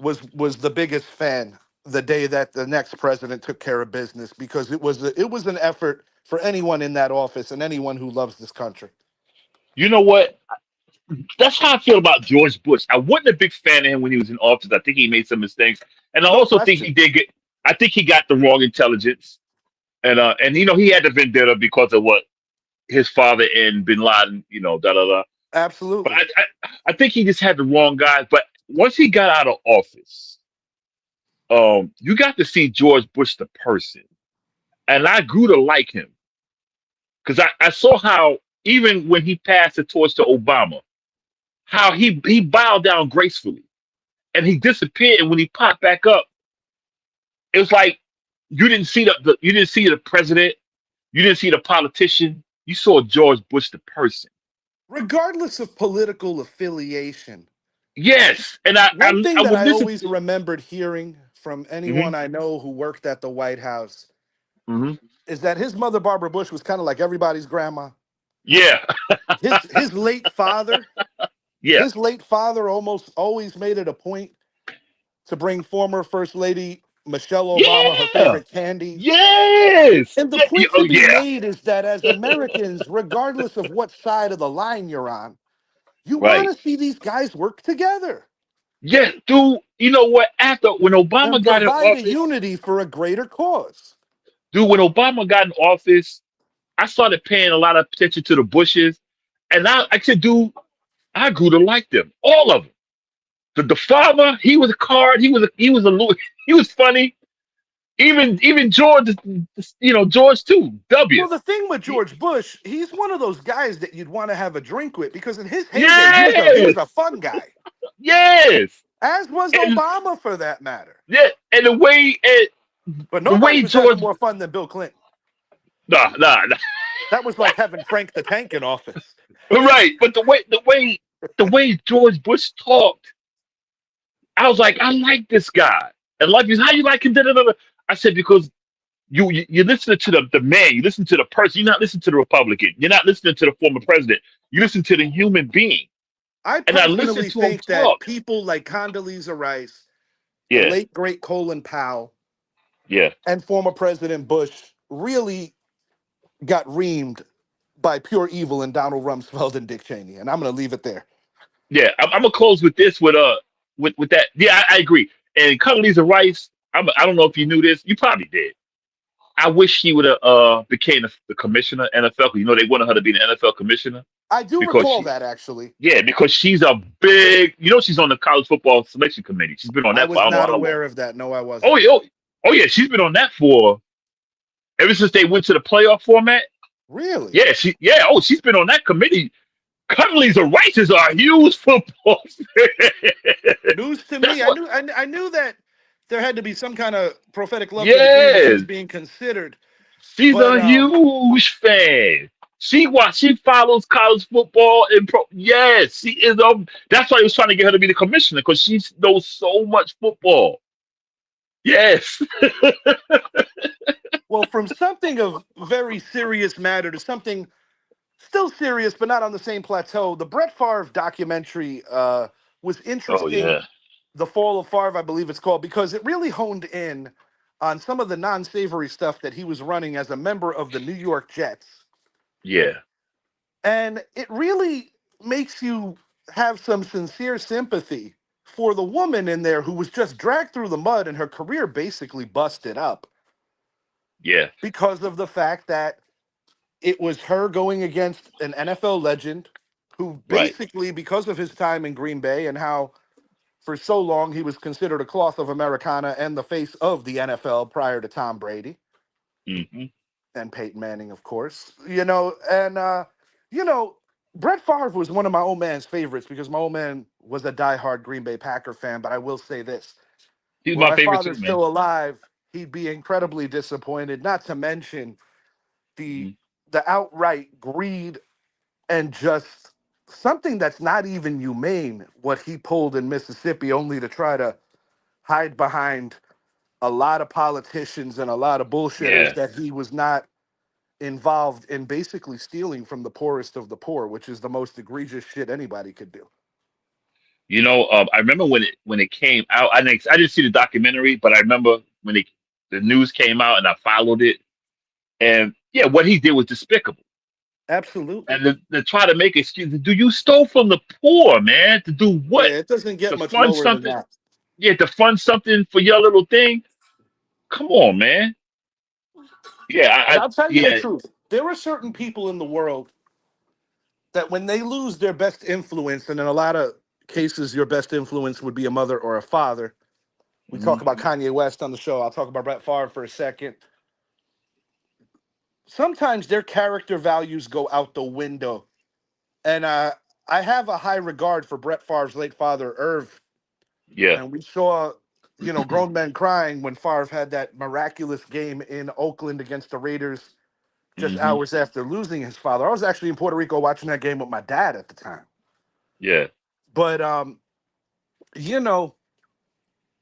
was the biggest fan the day that the next president took care of business because it was an effort for anyone in that office and anyone who loves this country. You know what? That's how I feel about George Bush. I wasn't a big fan of him when he was in office. I think he made some mistakes, and I No also think he question. did get. I think he got the wrong intelligence, and he had the vendetta because of what his father and Bin Laden, da da da. But Absolutely. I think he just had the wrong guys. But once he got out of office, you got to see George Bush the person, and I grew to like him because I saw how even when he passed the torch to Obama, how he bowed down gracefully and he disappeared. And when he popped back up, it was like you didn't see the president, you didn't see the politician, you saw George Bush the person. Regardless of political affiliation, Yes, and one thing I that would I listen. always remembered hearing from Hmm. anyone I know who worked at the White House Hmm. is that his mother, Barbara Bush, was kind of like everybody's grandma. Yeah, His late father, yeah, his late father almost always made it a point to bring former First Lady Michelle Obama her yeah, favorite candies. yes, And the yeah, point oh to be yeah, made is that as Americans, regardless of what side of the line you're on, you want right. to see these guys work together Yeah, dude. You know what? After when and Obama got in provide a office, unity for a greater cause. dude, when Obama got in office, I started paying a lot of attention to the Bushes, and I said, dude, I grew to like them, all of them. The father, he was a card. He was funny. Even George, George too. W. Well, the thing with He- George Bush, he's one of those guys that you'd want to have a drink with because in his heyday, he was yes, a fun guy, yes, as was and Obama for that matter. yeah, and But the nobody way was having George, more fun than Bill Clinton. nah, That was like having Frank the Tank in office. right, but the way George Bush talked, I was like, I like this guy. And like, how you like him? Da, da, da, da. I said because you listen to the man, you listen to the person. You're not listening to the Republican. You're not listening to the former president. You listen to the human being. I And I listened personally to him think that talk. people like Condoleezza Rice, the Yeah, late great Colin Powell, yeah, and former President Bush really got reamed by pure evil in Donald Rumsfeld and Dick Cheney. And I'm going to leave it there. yeah. I'm gonna close with this with that. Yeah, I agree. And Condoleezza Rice, I don't know if you knew this. You probably did. I wish she would have became the commissioner NFL because they wanted her to be the NFL commissioner I do because recall she that actually. yeah because she's a big she's on the college football selection committee. She's been on I that for was I don't know not how long. aware of that. No, I wasn't. Oh yeah, oh yeah, she's been on that for ever since they went to the playoff format. Really? Yeah, she's been on that committee. Condoleezza Rice is a huge football fan. News to That's me. I what. knew I knew that there had to be some kind of prophetic love for the game if she's Yes, being considered. she's But a huge fan. She follows college football and pro. Yes, she is. That's why he was trying to get her to be the commissioner because she knows so much football. Yes. well, from something of very serious matter to something still serious, but not on the same plateau. The Brett Favre documentary was Oh interesting. yeah. The Fall of Favre, I believe it's called, because it really honed in on some of the non-savory stuff that he was running as a member of the New York Jets, Yeah. and it really makes you have some sincere sympathy for the woman in there who was just dragged through the mud and her career basically busted up Yeah. because of the fact that it was her going against an NFL legend who Right. basically, because of his time in Green Bay and how for so long he was considered a cloth of Americana and the face of the NFL prior to Tom Brady Hmm. and Peyton Manning, of course, you know, Brett Favre was one of my old man's favorites because my old man was a diehard Green Bay Packer fan. But I will say this: He's were my my favorite father too, man. still alive, he'd be incredibly disappointed. Not to mention the Hmm. the outright greed and just something that's not even humane what he pulled in Mississippi only to try to hide behind a lot of politicians and a lot of bullshitters Yeah. that he was not involved in basically stealing from the poorest of the poor, which is the most egregious shit anybody could do. I remember when it came out. I didn't see the documentary, but I remember when the news came out and I followed it. And yeah, what he did was despicable. Absolutely. And to try to make excuses, do you stole from the poor, man? To do what? Yeah, it doesn't get To much fund lower than something? that. Yeah, to fund something for your little thing. Come on, man. Yeah, And I'll tell you the yeah. truth. There are certain people in the world that when they lose their best influence, and in a lot of cases, your best influence would be a mother or a father. We talk Mhm. about Kanye West on the show. I'll talk about Brett Favre for a second. Sometimes their character values go out the window. And I have a high regard for Brett Favre's late father, Irv. Yeah. And we saw, grown men crying when Favre had that miraculous game in Oakland against the Raiders just Hmm. hours after losing his father. I was actually in Puerto Rico watching that game with my dad at the time. Yeah. But you know,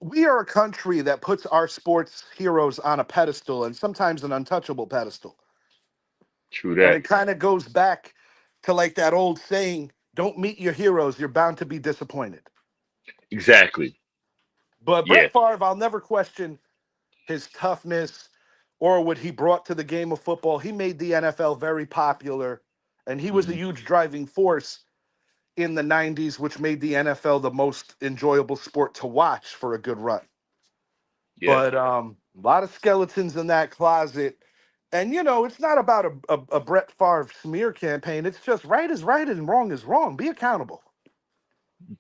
we are a country that puts our sports heroes on a pedestal and sometimes an untouchable pedestal. True And that. it kind of goes back to like that old saying, don't meet your heroes, you're bound to be disappointed. Exactly. But Yeah. Brett Favre, I'll never question his toughness or what he brought to the game of football. He made the NFL very popular, and he was a Hmm. huge driving force in the 90s, which made the NFL the most enjoyable sport to watch for a good run. Yeah. But a lot of skeletons in that closet. And, it's not about a Brett Favre smear campaign. It's just right is right and wrong is wrong. Be accountable.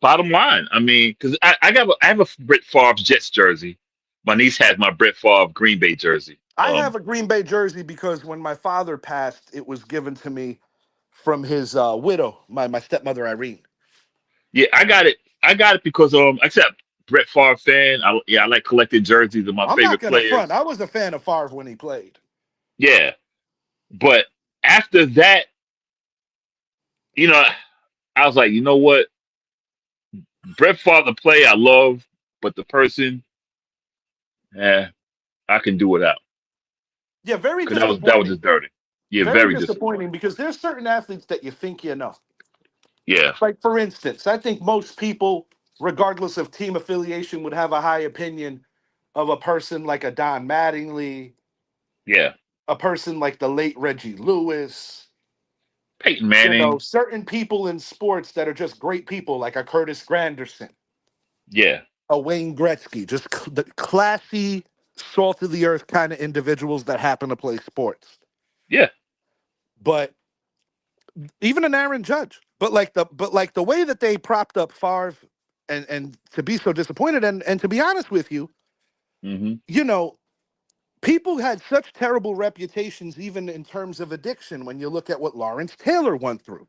Bottom line, I mean, because I have a Brett Favre Jets jersey. My niece has my Brett Favre Green Bay jersey. I have a Green Bay jersey because when my father passed, it was given to me from his widow, my stepmother, Irene. Yeah, I got it. I got it because except Brett Favre fan. I like collecting jerseys of my I'm not favorite going to front. players. I was a fan of Favre when he played. Yeah, but after that, you know, I was like, you know what, Brett Favre the play I love, but the person, eh, I can do without Yeah, very because that was disappointing. just dirty. Yeah, Very very disappointing. disappointing because there's certain athletes that you think you know. Yeah, Like, for instance, I think most people, regardless of team affiliation, would have a high opinion of a person like a Don Mattingly, yeah. a person like the late Reggie Lewis, Peyton Manning. certain people in sports that are just great people, like a Curtis Granderson, Yeah, a Wayne Gretzky, just the classy, salt of the earth kind of individuals that happen to play sports. yeah. But even an Aaron Judge, but like the way that they propped up Favre and to be so disappointed and to be honest with you, Hmm. you know, people had such terrible reputations even in terms of addiction when you look at what Lawrence Taylor went through.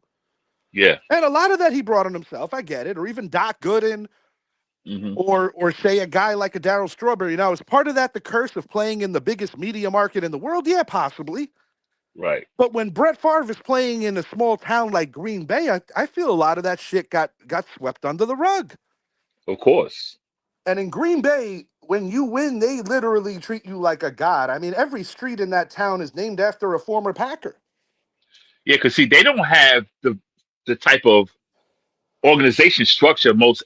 Yeah. And a lot of that he brought on himself, I get it, or even Doc Gooden Hmm. or say a guy like a Darryl Strawberry. Now, is part of that the curse of playing in the biggest media market in the world? Yeah, possibly. Right. But when Brett Favre is playing in a small town like Green Bay, I feel a lot of that shit got swept under the rug. Of course. And in Green Bay, when you win, they literally treat you like a god. I mean, every street in that town is named after a former Packer. Yeah, because see, they don't have the type of organization structure most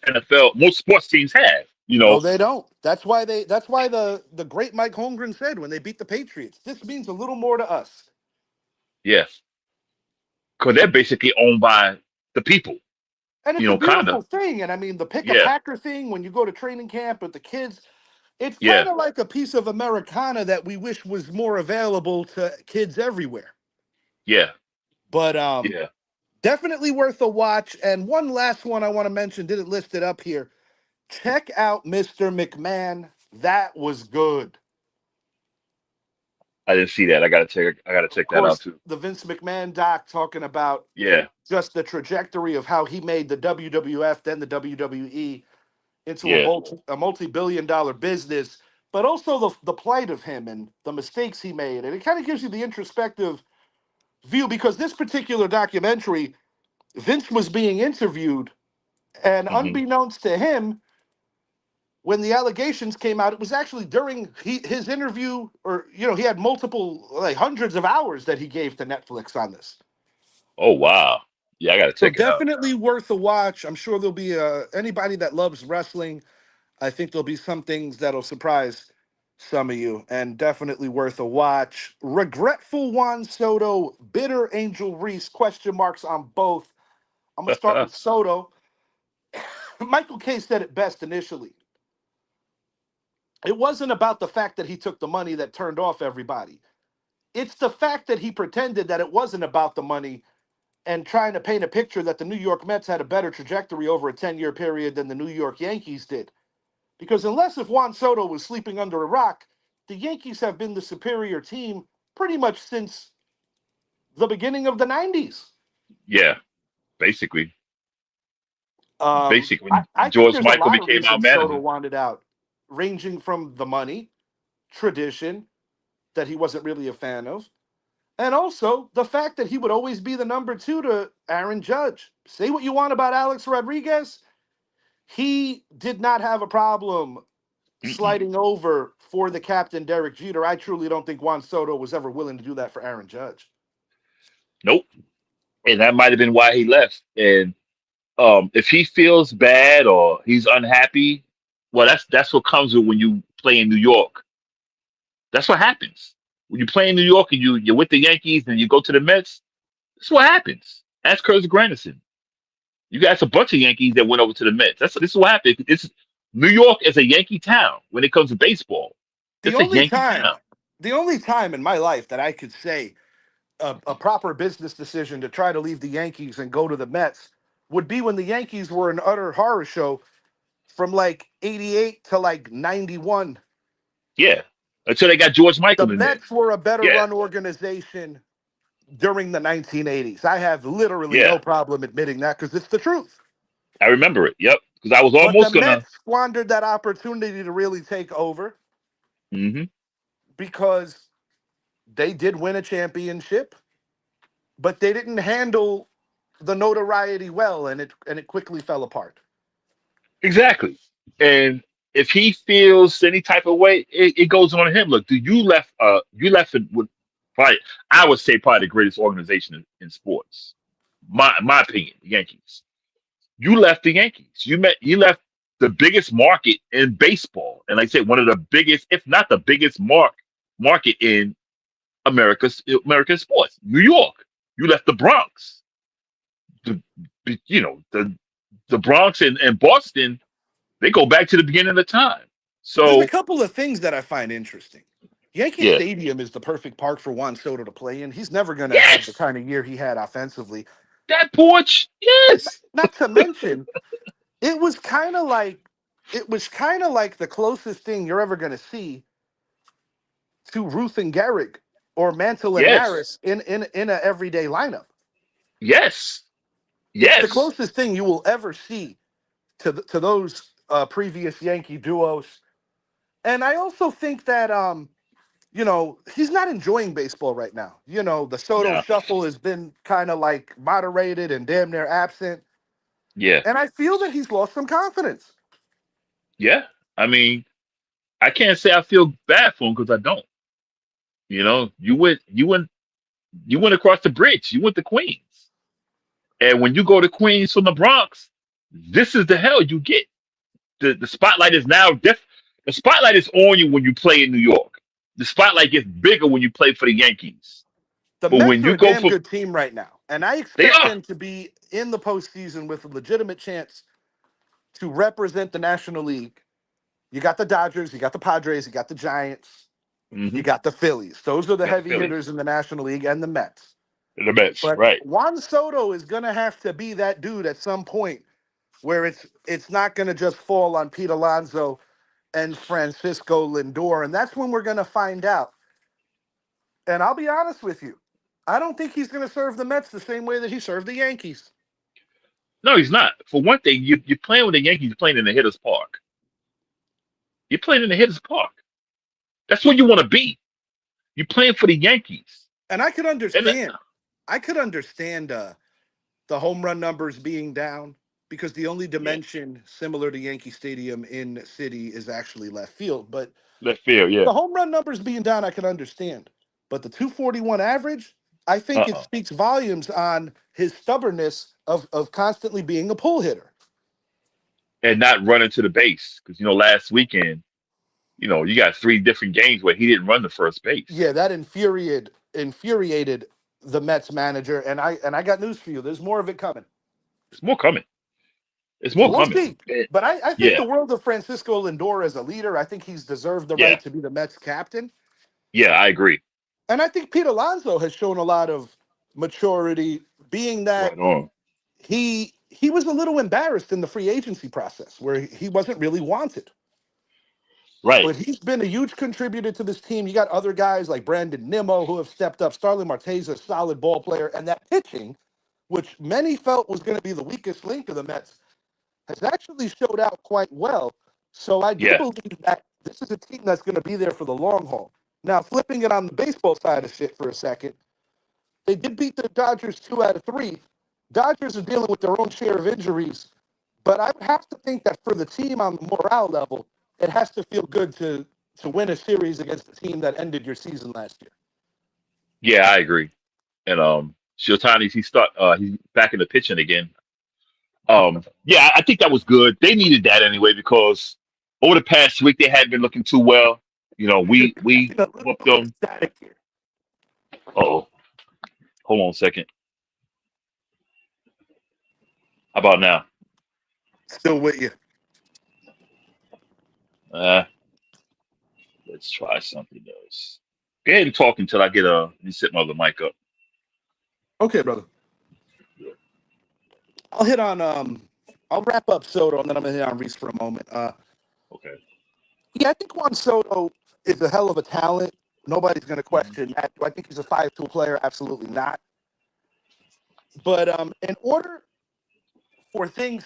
sports teams have. No, they don't. That's why the great Mike Holmgren said when they beat the Patriots, this means a little more to us. Yeah, because they're basically owned by the people. And it's a Kind of. beautiful thing. And I mean, the pick a Yeah, Packer thing when you go to training camp with the kids, it's kind yeah, of like a piece of Americana that we wish was more available to kids everywhere. yeah, But yeah. definitely worth a watch. And one last one I want to mention, didn't list it up here. Check out Mr. McMahon. That was good. I didn't see that. I gotta Of check that out course, too. the Vince McMahon doc talking about Yeah, just the trajectory of how he made the WWF, then the WWE, into a yeah. multi-billion-dollar business, but also the plight of him and the mistakes he made. And it kind of gives you the introspective view because this particular documentary, Vince was being interviewed, and Hmm. unbeknownst to him, when the allegations came out, it was actually during his interview, or he had multiple, like hundreds of hours that he gave to Netflix on this. Oh wow. Yeah, I gotta So check it out. definitely worth a watch. I'm sure there'll be anybody that loves wrestling. I think there'll be some things that'll surprise some of you, and definitely worth a watch. Regretful Juan Soto, bitter Angel Reese, question marks on both. I'm gonna start with Soto. Michael Kay said it best initially. It wasn't about the fact that he took the money that turned off everybody. It's the fact that he pretended that it wasn't about the money and trying to paint a picture that the New York Mets had a better trajectory over a 10-year period than the New York Yankees did. Because unless if Juan Soto was sleeping under a rock, the Yankees have been the superior team pretty much since the beginning of the 90s. Yeah, basically, basically I, when I think George there's a Michael lot of became our reasons Soto manager. wanted out, ranging from the money, tradition that he wasn't really a fan of, And also the fact that he would always be the number two to Aaron Judge. Say what you want about Alex Rodriguez. He did not have a problem Mm-mm. sliding over for the captain, Derek Jeter. I truly don't think Juan Soto was ever willing to do that for Aaron Judge. Nope. And that might have been why he left. And if he feels bad or he's unhappy, well, that's what comes with when you play in New York. That's what happens when you play in New York and you're with the Yankees and you go to the Mets. That's what happens. Ask Curtis Granderson. You got a bunch of Yankees that went over to the Mets. This is what happened. It's New York is a Yankee town when it comes to baseball. The It's a only Yankee time, town. the only time in my life that I could say a proper business decision to try to leave the Yankees and go to the Mets would be when the Yankees were an utter horror show from like 88 to like 91. Yeah. Until they got George The Michael in there. Mets were a better Yeah. run organization during the 1980s. I have literally Yeah. no problem admitting that because it's the truth. I remember it. Yep. Because I was But the almost gonna. Mets squandered that opportunity to really take over Hmm. because they did win a championship, but they didn't handle the notoriety well, and it quickly fell apart. Exactly. And if he feels any type of way, it goes on him. Look, you left it with probably I would say probably the greatest organization in sports. My opinion, the Yankees. You left the Yankees. You left the biggest market in baseball. And like I said, one of the biggest, if not the biggest market in American sports. New York. You left the Bronx. The you know, the Bronx and Boston, they go back to the beginning of the time. There's a So couple of things that I find interesting. Yankee yeah. Stadium is the perfect park for Juan Soto to play in. He's never going to have the Yes, kind of year he had offensively. that porch. Yes. Not to mention, it was kind of like it was kind of like the closest thing you're ever going to see to Ruth and Gehrig or Mantle and Yes. Maris in a everyday lineup. Yes. It's the Yes. closest thing you will ever see to those previous Yankee duos. And I also think that he's not enjoying baseball right now. The Soto No. shuffle has been kind of like moderated and damn near absent. Yeah. And I feel that he's lost some confidence. Yeah. I mean, I can't say I feel bad for him because I don't. You went across the bridge. You went to Queens. And when you go to Queens from the Bronx, this is the hell you get. The spotlight is now the spotlight is on you when you play in New York. The spotlight gets bigger when you play for the Yankees. The But Mets when are you a go damn for good team right now. And I they expect are. them to be in the postseason with a legitimate chance to represent the National League. You got the Dodgers, you got the Padres, you got the Giants, Hmm. you got the Phillies. Those are the Got the heavy Phillies. hitters in the National League and the Mets. The Mets, But right. Juan Soto is going to have to be that dude at some point where it's not going to just fall on Pete Alonso and Francisco Lindor. And that's when we're going to find out. And I'll be honest with you. I don't think he's going to serve the Mets the same way that he served the Yankees. No, he's not. For one thing, you're playing with the Yankees, you're playing in the hitter's park. You're playing in the hitter's park. That's where you want to be. You're playing for the Yankees. And And I could understand the home run numbers being down because the only yeah, dimension similar to Yankee Stadium in city is actually left field. But left field, yeah. the home run numbers being down, I can understand. But the 241 average, I think it Uh-uh. speaks volumes on his stubbornness of constantly being a pull hitter. And not running to the base. Because last weekend, you got three different games where he didn't run the first base. Yeah, that infuriated the Mets manager. And I got news for you. There's more of it coming. It's more coming. It's So more we'll coming. see. Eh, But I think yeah, the world of Francisco Lindor as a leader, I think he's deserved the yeah, right to be the Mets captain. yeah, I agree. And I think Pete Alonso has shown a lot of maturity, being that Right on. he was a little embarrassed in the free agency process where he wasn't really wanted. Right. But he's been a huge contributor to this team. You got other guys like Brandon Nimmo who have stepped up. Starling Marte's a solid ball player. And that pitching, which many felt was going to be the weakest link of the Mets, has actually showed out quite well. So I do Yeah. believe that this is a team that's going to be there for the long haul. Now, flipping it on the baseball side of shit for a second, They did beat the Dodgers 2 out of 3. Dodgers are dealing with their own share of injuries, but I would have to think that for the team on the morale level, it has to feel good to win a series against the team that ended your season last year. Yeah, I agree. And Shotani, he's back in the pitching again. Yeah, I think that was good. They needed that anyway because over the past week they hadn't been looking too well. You know, You're we getting a little whooped bit of them. static here. Oh, hold on a second. How about now? Still with you. Uh, let's try something else. Go ahead and talk until I get let me set my other mic up. Okay, brother. I'll hit on I'll wrap up Soto and then I'm gonna hit on Reese for a moment. Okay. Yeah, I think Juan Soto is a hell of a talent. Nobody's gonna Mhm. question that. Do I think he's a 5 tool player? Absolutely not. But in order for things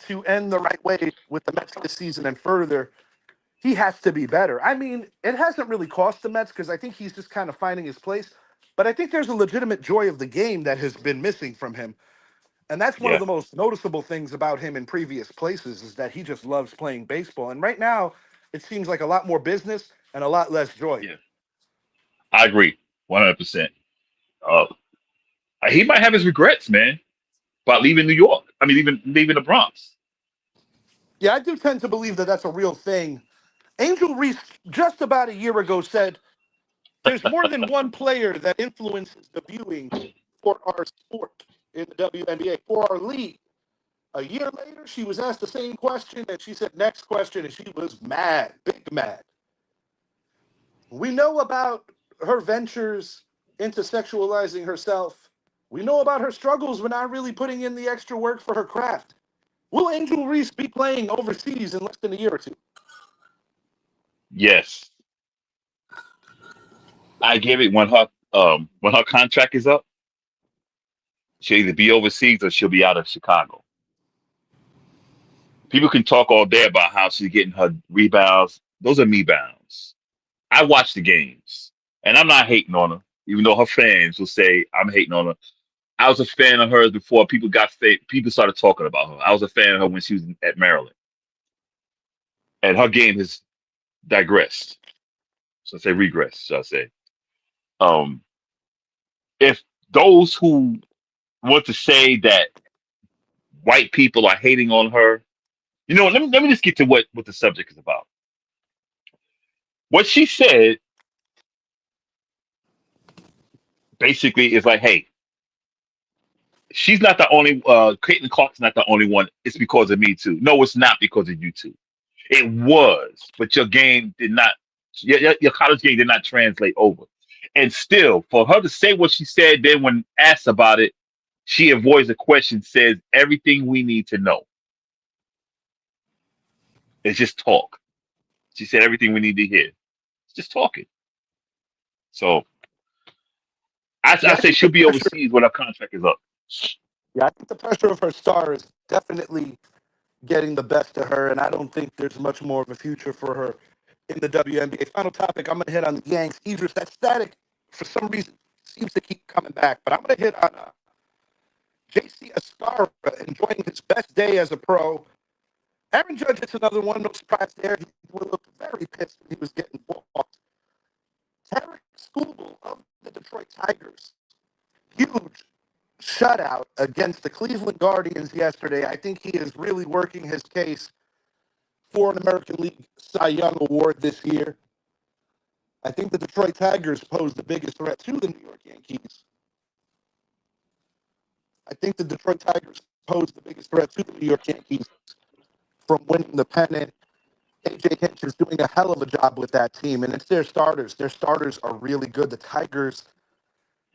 to end the right way with the Mets this season and further, he has to be better. I mean, it hasn't really cost the Mets because I think he's just kind of finding his place. But I think there's a legitimate joy of the game that has been missing from him. And that's one of Yeah, the most noticeable things about him in previous places is that he just loves playing baseball. And right now, it seems like a lot more business and a lot less joy. yeah, I agree, 100%. Uh, he might have his regrets, man, about leaving New York. I mean, even leaving the Bronx. Yeah, I do tend to believe that that's a real thing. Angel Reese, just about a year ago, said there's more than one player that influences the viewing for our sport in the WNBA, for our league. A year later, she was asked the same question, and she said, next question, and she was mad, big mad. We know about her ventures into sexualizing herself. We know about her struggles with not really putting in the extra work for her craft. Will Angel Reese be playing overseas in less than a year or two? Yes, I give it when her contract is up, she'll either be overseas or she'll be out of Chicago. People can talk all day about how she's getting her rebounds. Those are me bounds. I watch the games, and I'm not hating on her, even though her fans will say I'm hating on her. I was a fan of hers before people started talking about her. I was a fan of her when she was at Maryland, and her game has digressed. So I say regress, shall I say? Um, if those who want to say that white people are hating on her, let me just get to what the subject is about. What she said basically is like, hey, she's not the only Caitlin Clark's not the only one. It's because of me too. No, it's not because of you two. It was, but your game did not. Your college game did not translate over. And still, for her to say what she said, then when asked about it, she avoids the question. Says everything we need to know. It's just talk. She said everything we need to hear. It's just talking. So Yeah, I I say think the she'll be pressure. overseas when her contract is up. Yeah, I think the pressure of her star is definitely getting the best of her, and I don't think there's much more of a future for her in the WNBA. Final topic, I'm going to hit on the Yanks. Idris, that static, for some reason, seems to keep coming back, but I'm going to hit on JC Escarra enjoying his best day as a pro. Aaron Judge hits another one, no surprise there. He looked very pissed when he was getting walked. Tarek Skubal of the Detroit Tigers, huge shutout against the Cleveland Guardians yesterday. I think he is really working his case for an American League Cy Young Award this year. I think the Detroit Tigers pose the biggest threat to the New York Yankees. I think the Detroit Tigers pose the biggest threat to the New York Yankees from winning the pennant. AJ Hinch is doing a hell of a job with that team, and it's their starters. Their starters are really good. The Tigers,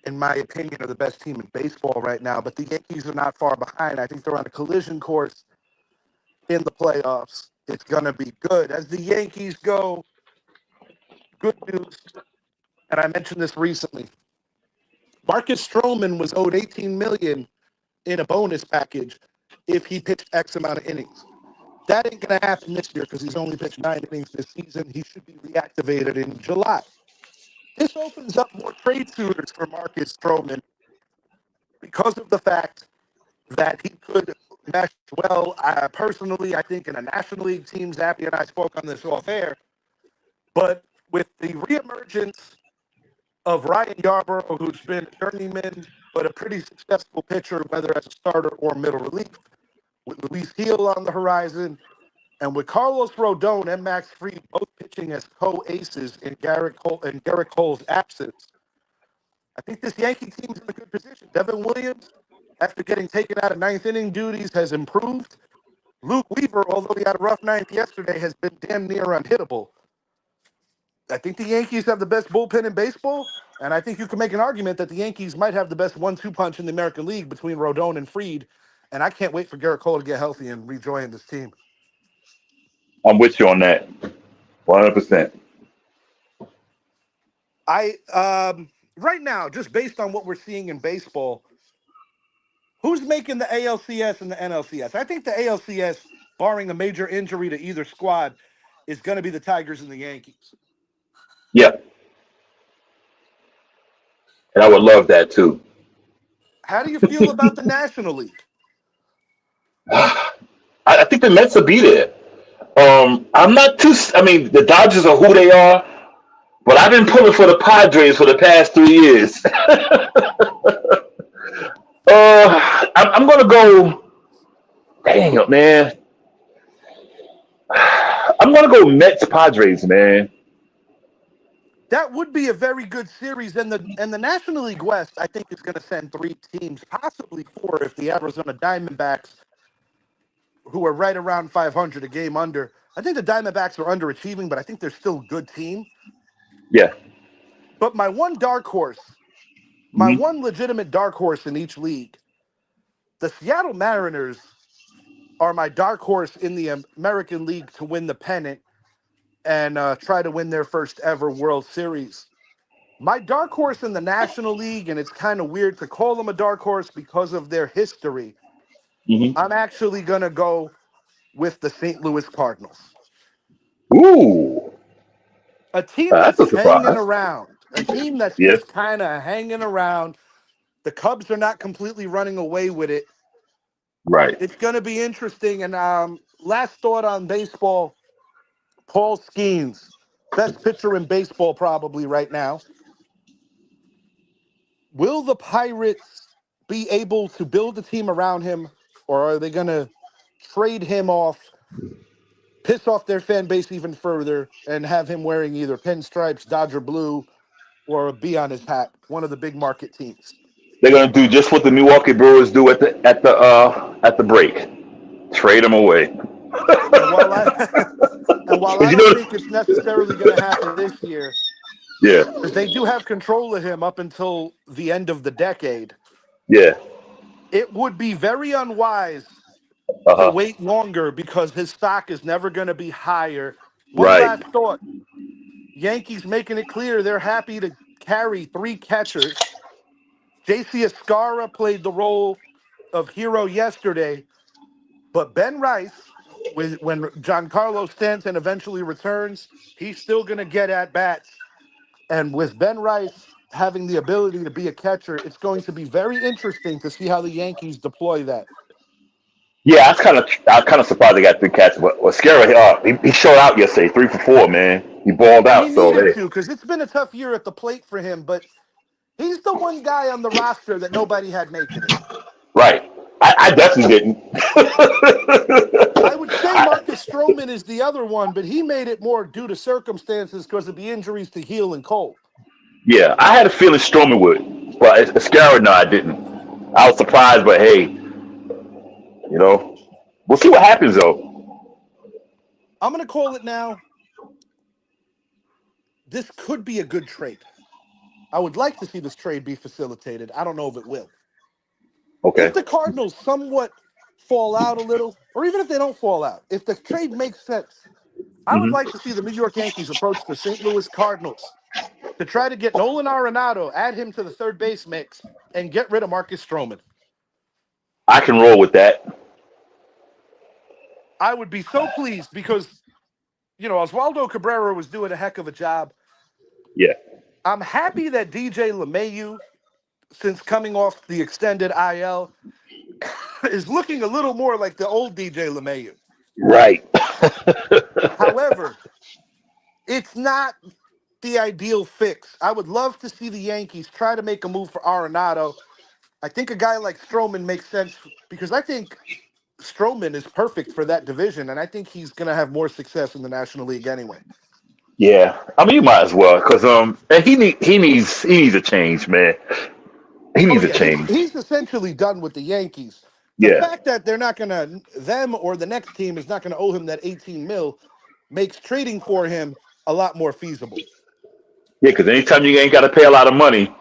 in my opinion, are the best team in baseball right now, but the Yankees are not far behind. I think they're on a collision course in the playoffs. It's going to be good. As the Yankees go, good news, and I mentioned this recently. Marcus Stroman was owed $18 million in a bonus package if he pitched X amount of innings. That ain't going to happen this year because he's only pitched 9 innings this season. He should be reactivated in July. This opens up more trade suitors for Marcus Stroman because of the fact that he could mesh well. Personally, I think in a National League team, Zappy and I spoke on this off air, but with the reemergence of Ryan Yarbrough, who's been a journeyman, but a pretty successful pitcher, whether as a starter or middle relief, with Luis Gil on the horizon, and with Carlos Rodon and Max Fried both pitching as co-aces in Garrett Cole's absence, I think this Yankee team's in a good position. Devin Williams, after getting taken out of ninth inning duties, has improved. Luke Weaver, although he had a rough ninth yesterday, has been damn near unhittable. I think the Yankees have the best bullpen in baseball, and I think you can make an argument that the Yankees might have the best 1-2 punch in the American League between Rodon and Fried, and I can't wait for Garrett Cole to get healthy and rejoin this team. I'm with you on that, 100%. Right now, just based on what we're seeing in baseball, who's making the ALCS and the NLCS? I think the ALCS, barring a major injury to either squad, is going to be the Tigers and the Yankees. Yeah, and I would love that too. How do you feel about the National League? I think the Mets will be there. I'm not too. I mean, the Dodgers are who they are, but I've been pulling for the Padres for the past 3 years. I'm gonna go. Dang it, man. I'm gonna go Mets Padres, man. That would be a very good series, and the National League West, I think, is going to send 3 teams, possibly 4, if the Arizona Diamondbacks, who are right around 500, a game under. I think the Diamondbacks are underachieving, but I think they're still a good team. Yeah. But my one legitimate dark horse in each league, the Seattle Mariners are my dark horse in the American League to win the pennant and try to win their first ever World Series. My dark horse in the National League, and it's kind of weird to call them a dark horse because of their history, I'm actually going to go with the St. Louis Cardinals. Ooh, A team that's that's a hanging surprise. around. A team that's Yes. just kind of hanging around. The Cubs are not completely running away with it. Right. It's going to be interesting. And last thought on baseball, Paul Skeens, best pitcher in baseball probably right now. Will the Pirates be able to build a team around him, or are they going to trade him off, piss off their fan base even further, and have him wearing either pinstripes, Dodger blue, or a B on his hat, one of the big market teams? They're gonna do just what the Milwaukee Brewers do at the break. Trade them away. And while I and while I Because you don't know, think it's necessarily going to happen this year, yeah, because they do have control of him up until the end of the decade, yeah, it would be very unwise to uh-huh. wait longer because his stock is never going to be higher. One Right. last thought. Yankees making it clear they're happy to carry 3 catchers. J.C. Escarra played the role of hero yesterday, but Ben Rice, when Giancarlo Stanton eventually returns, he's still going to get at bats. And with Ben Rice having the ability to be a catcher, it's going to be very interesting to see how the Yankees deploy that. Yeah, I was kind of surprised they got 3 catches, but Escarra, he showed out yesterday, 3 for 4, man. He balled And he out. So needed hey, to because it's been a tough year at the plate for him, but he's the one guy on the roster that nobody had making it. right. I definitely didn't. I would say I, Marcus Stroman is the other one, but he made it more due to circumstances because of the injuries to Heel and Cole. yeah, I had a feeling Stroman would, but Escarra, no, I didn't. I was surprised, but hey, we'll see what happens though. I'm going to call it now. This could be a good trade. I would like to see this trade be facilitated. I don't know if it will. If Okay. the Cardinals somewhat fall out a little, or even if they don't fall out, if the trade makes sense, I would like to see the New York Yankees approach the St. Louis Cardinals to try to get Nolan Arenado, add him to the third base mix, and get rid of Marcus Stroman. I can roll with that. I would be so pleased because, Oswaldo Cabrera was doing a heck of a job. Yeah. I'm happy that DJ LeMahieu since coming off the extended IL, is looking a little more like the old DJ LeMahieu. Right. However, it's not the ideal fix. I would love to see the Yankees try to make a move for Arenado. I think a guy like Stroman makes sense because I think Stroman is perfect for that division, and I think he's going to have more success in the National League anyway. Yeah. I mean, you might as well, because and he needs a change, man. He Oh needs a yeah, he's change. he's essentially done with the Yankees. The Yeah. fact that they're not going to them or the next team is not going to owe him that 18 mil makes trading for him a lot more feasible. Yeah, because anytime you ain't got to pay a lot of money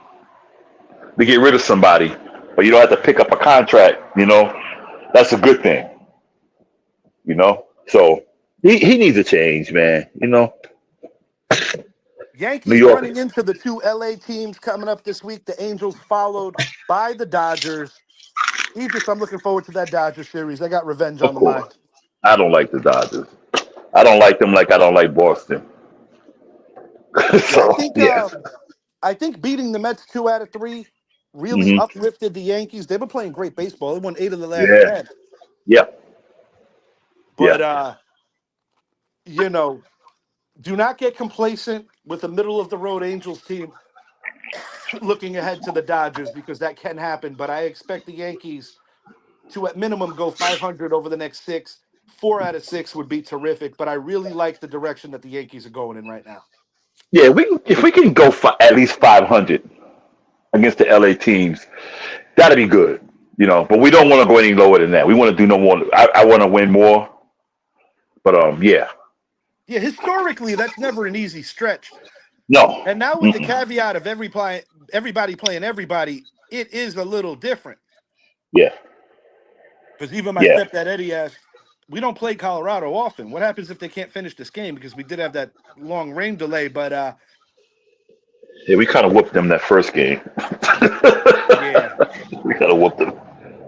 to get rid of somebody, or you don't have to pick up a contract, that's a good thing, So he needs a change, man. New Yankees York. running into the two LA teams coming up this week. The Angels followed by the Dodgers. I'm looking forward to that Dodger series. I got revenge Of on the course. mind. I don't like the Dodgers. I don't like them like I don't like Boston. Yeah, So yes. I think beating the Mets 2 out of 3 really Hmm. uplifted the Yankees. They've been playing great baseball. They won 8 of the last Yeah. 10. Yeah. Yeah. But you know, do not get complacent with the middle of the road Angels team looking ahead to the Dodgers because that can happen. But I expect the Yankees to at minimum go 500 over the next 6. 4 out of 6 would be terrific. But I really like the direction that the Yankees are going in right now. Yeah. If we can go for at least 500 against the LA teams, that'd be good. But we don't want to go any lower than that. We want to do no more. I want to win more. But yeah. Yeah, historically, that's never an easy stretch. No. And now with the Mm-mm. caveat of everybody playing everybody, it is a little different. Yeah. Because even my Yeah. stepdad Eddie asked, we don't play Colorado often. What happens if they can't finish this game? Because we did have that long rain delay. But Yeah. We kind of whooped them that first game. yeah, We kind of whooped them.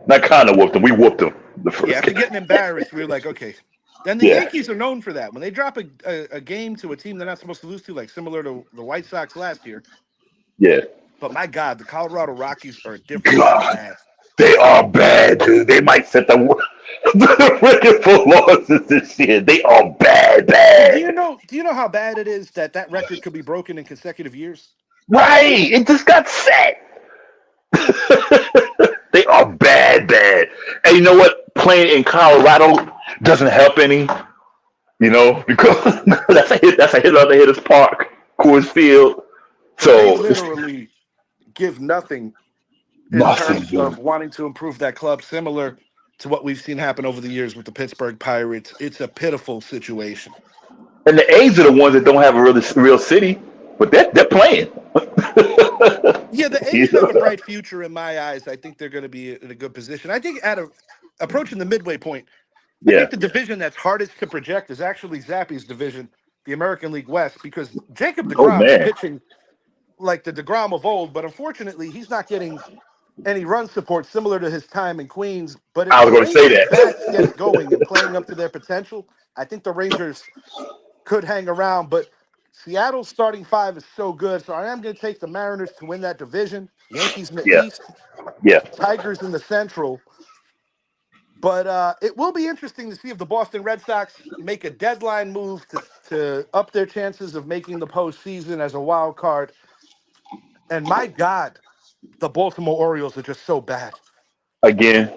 Not kind of whooped them. We whooped them the yeah. first After game. getting embarrassed, we were like, okay. Then the Yeah. Yankees are known for that. When they drop a game to a team they're not supposed to lose to, like similar to the White Sox last year. Yeah. But my God, the Colorado Rockies are a different kind of God, bad. they are bad, dude. They might set the record for losses this year. They are bad, And do bad. you know? Do you know how bad it is that record could be broken in consecutive years? Right. It just got set. They are bad, bad. And you know what? Playing in Colorado doesn't help any, because that's a hit on the hitter's park, Coors Field. They So it's literally give nothing in nothing, terms of dude. wanting to improve that club, similar to what we've seen happen over the years with the Pittsburgh Pirates. It's a pitiful situation. And the A's are the ones that don't have a really real city, but they're playing. Yeah, the You A's have a know? bright future in my eyes. I think they're going to be in a good position. I think approaching the midway point, I Yeah. think the division that's hardest to project is actually Zappy's division, the American League West, because Jacob Oh DeGrom is man. pitching like the DeGrom of old, but unfortunately, he's not getting any run support similar to his time in Queens. But if I the was going to say Rangers bats that. gets going and playing up to their potential, I think the Rangers could hang around. But Seattle's starting five is so good, so I am going to take the Mariners to win that division. Yankees in the Yeah. East, Yeah. Tigers in the Central. But it will be interesting to see if the Boston Red Sox make a deadline move to up their chances of making the postseason as a wild card. And my God, the Baltimore Orioles are just so bad. Again.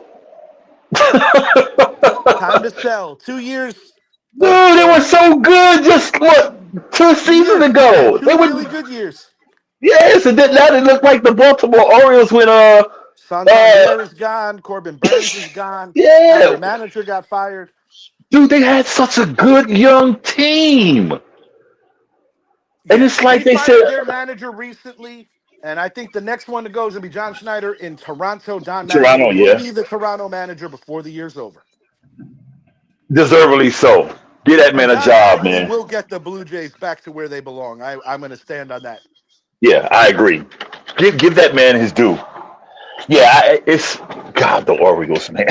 Time to sell. 2 years of Dude, they were 30. so good just what 2 seasons Yeah, they had ago. They two really were good years. yes, and then now they look like the Baltimore Orioles when uh Santander is gone. Corbin Burns is gone. Now their yeah, manager got fired. dude, they had such a good young team, and Yeah, it's they like they said fired their manager recently. And I think the next one to go is going to be John Schneider in Toronto. Don Mattingly Toronto, will yeah, be the Toronto manager before the year's over. deservedly so. Get that And man a Don job, Mattingly man. will get the Blue Jays back to where they belong. I'm going to stand on that. Yeah, I agree. Give that man his due. Yeah, it's God the Orioles, man.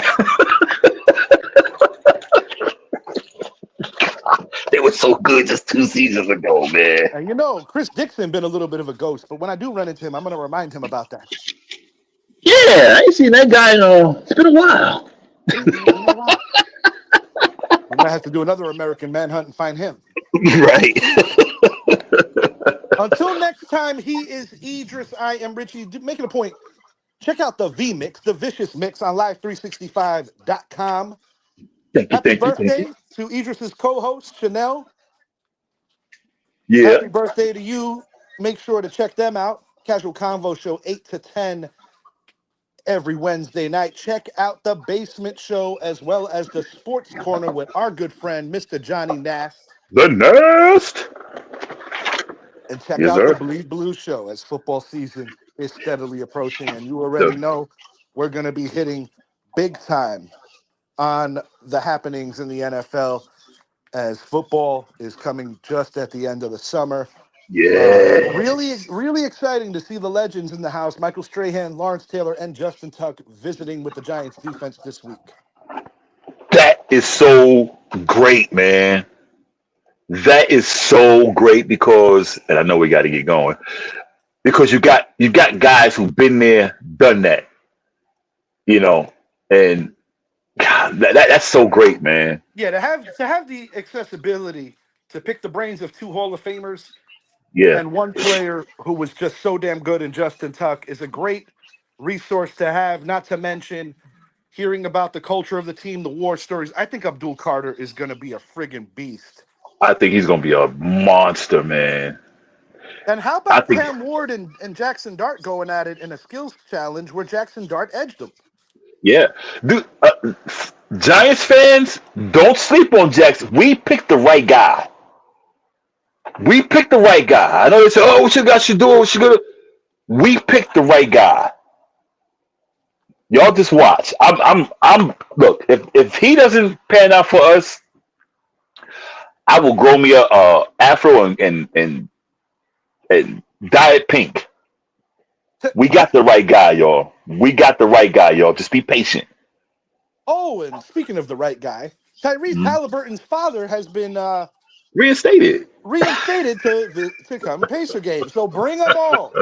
They were so good just 2 seasons ago, man. And Chris Dixon been a little bit of a ghost, but when I do run into him, I'm going to remind him about that. Yeah, I ain't seen that guy in it's been a while. You know what? We might have to do another American Manhunt and find him. Right. Until next time, he is Idris. I am Richie. Making a point. Check out the V Mix, the Vicious Mix on live365.com. Thank you, Happy thank you, thank you. birthday to Idris's co-host, Chanel. Yeah. Happy birthday to you. Make sure to check them out. Casual Convo Show, 8 to 10 every Wednesday night. Check out the Basement Show as well as the Sports Corner with our good friend, Mr. Johnny Nast. The Nest. And check Yes, out the sir. Bleed Blue Show as football season is steadily approaching. And you already The, know we're going to be hitting big time on the happenings in the NFL as football is coming just at the end of the summer. yes. Really exciting to see the legends in the house. Michael Strahan, Lawrence Taylor, and Justin Tuck visiting with the Giants defense this week. That is so great, man. That is so great because, and I know we got to get going because you got guys who've been there, done that, you know, and God, that's so great, man. Yeah, to have the accessibility to pick the brains of two Hall of Famers Yeah, and one player who was just so damn good in Justin Tuck is a great resource to have, not to mention hearing about the culture of the team, the war stories. I think Abdul Carter is going to be a friggin' beast. I think he's gonna be a monster, man. And how I about think, Cam Ward and Jackson Dart going at it in a skills challenge where Jackson Dart edged him? yeah, dude. Giants fans, don't sleep on Jackson. We picked the right guy. We picked the right guy. I know they say, "Oh, what you guys should do? What you gonna?" We picked the right guy. Y'all just watch. I'm. Look, if he doesn't pan out for us, I will grow me a afro and dye it pink. We got the right guy, y'all. We got the right guy, y'all. Just be patient. Oh, and speaking of the right guy, Tyrese Mhm. Halliburton's father has been Reinstated. reinstated to come Pacer game. So bring them all.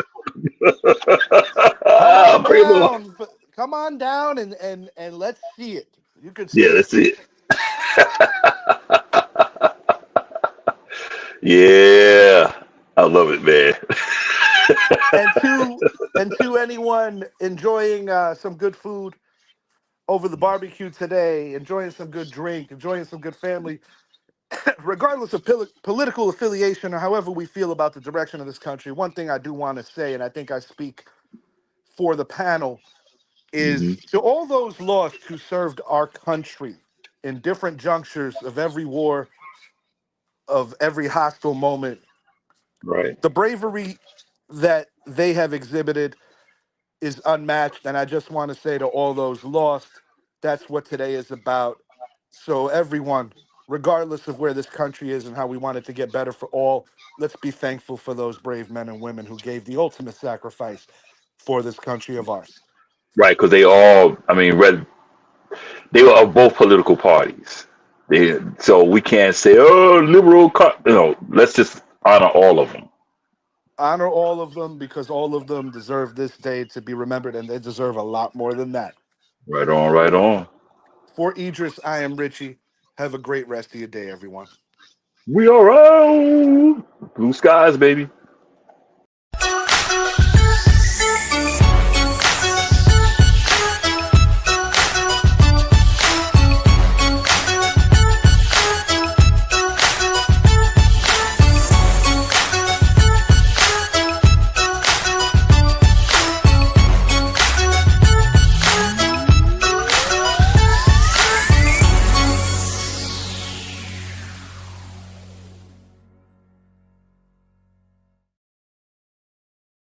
Come on Bring him along. down. Come on down and let's see it. You could Yeah, see it. that's it. Yeah, I love it, man. And to anyone enjoying some good food over the barbecue today, enjoying some good drink, enjoying some good family, regardless of political affiliation or however we feel about the direction of this country, one thing I do want to say, and I think I speak for the panel, Hmm. is to all those lost who served our country in different junctures of every war, of every hostile moment, Right, the bravery that they have exhibited is unmatched. And I just want to say to all those lost, that's what today is about. So, everyone, regardless of where this country is and how we want it to get better for all, let's be thankful for those brave men and women who gave the ultimate sacrifice for this country of ours. right. Because they all, I mean, they were of both political parties. So we can't say, oh, liberal. Let's just honor all of them. Honor all of them because all of them deserve this day to be remembered, and they deserve a lot more than that. Right on, right on. For Idris, I am Richie. Have a great rest of your day, everyone. We are out. Blue skies, baby.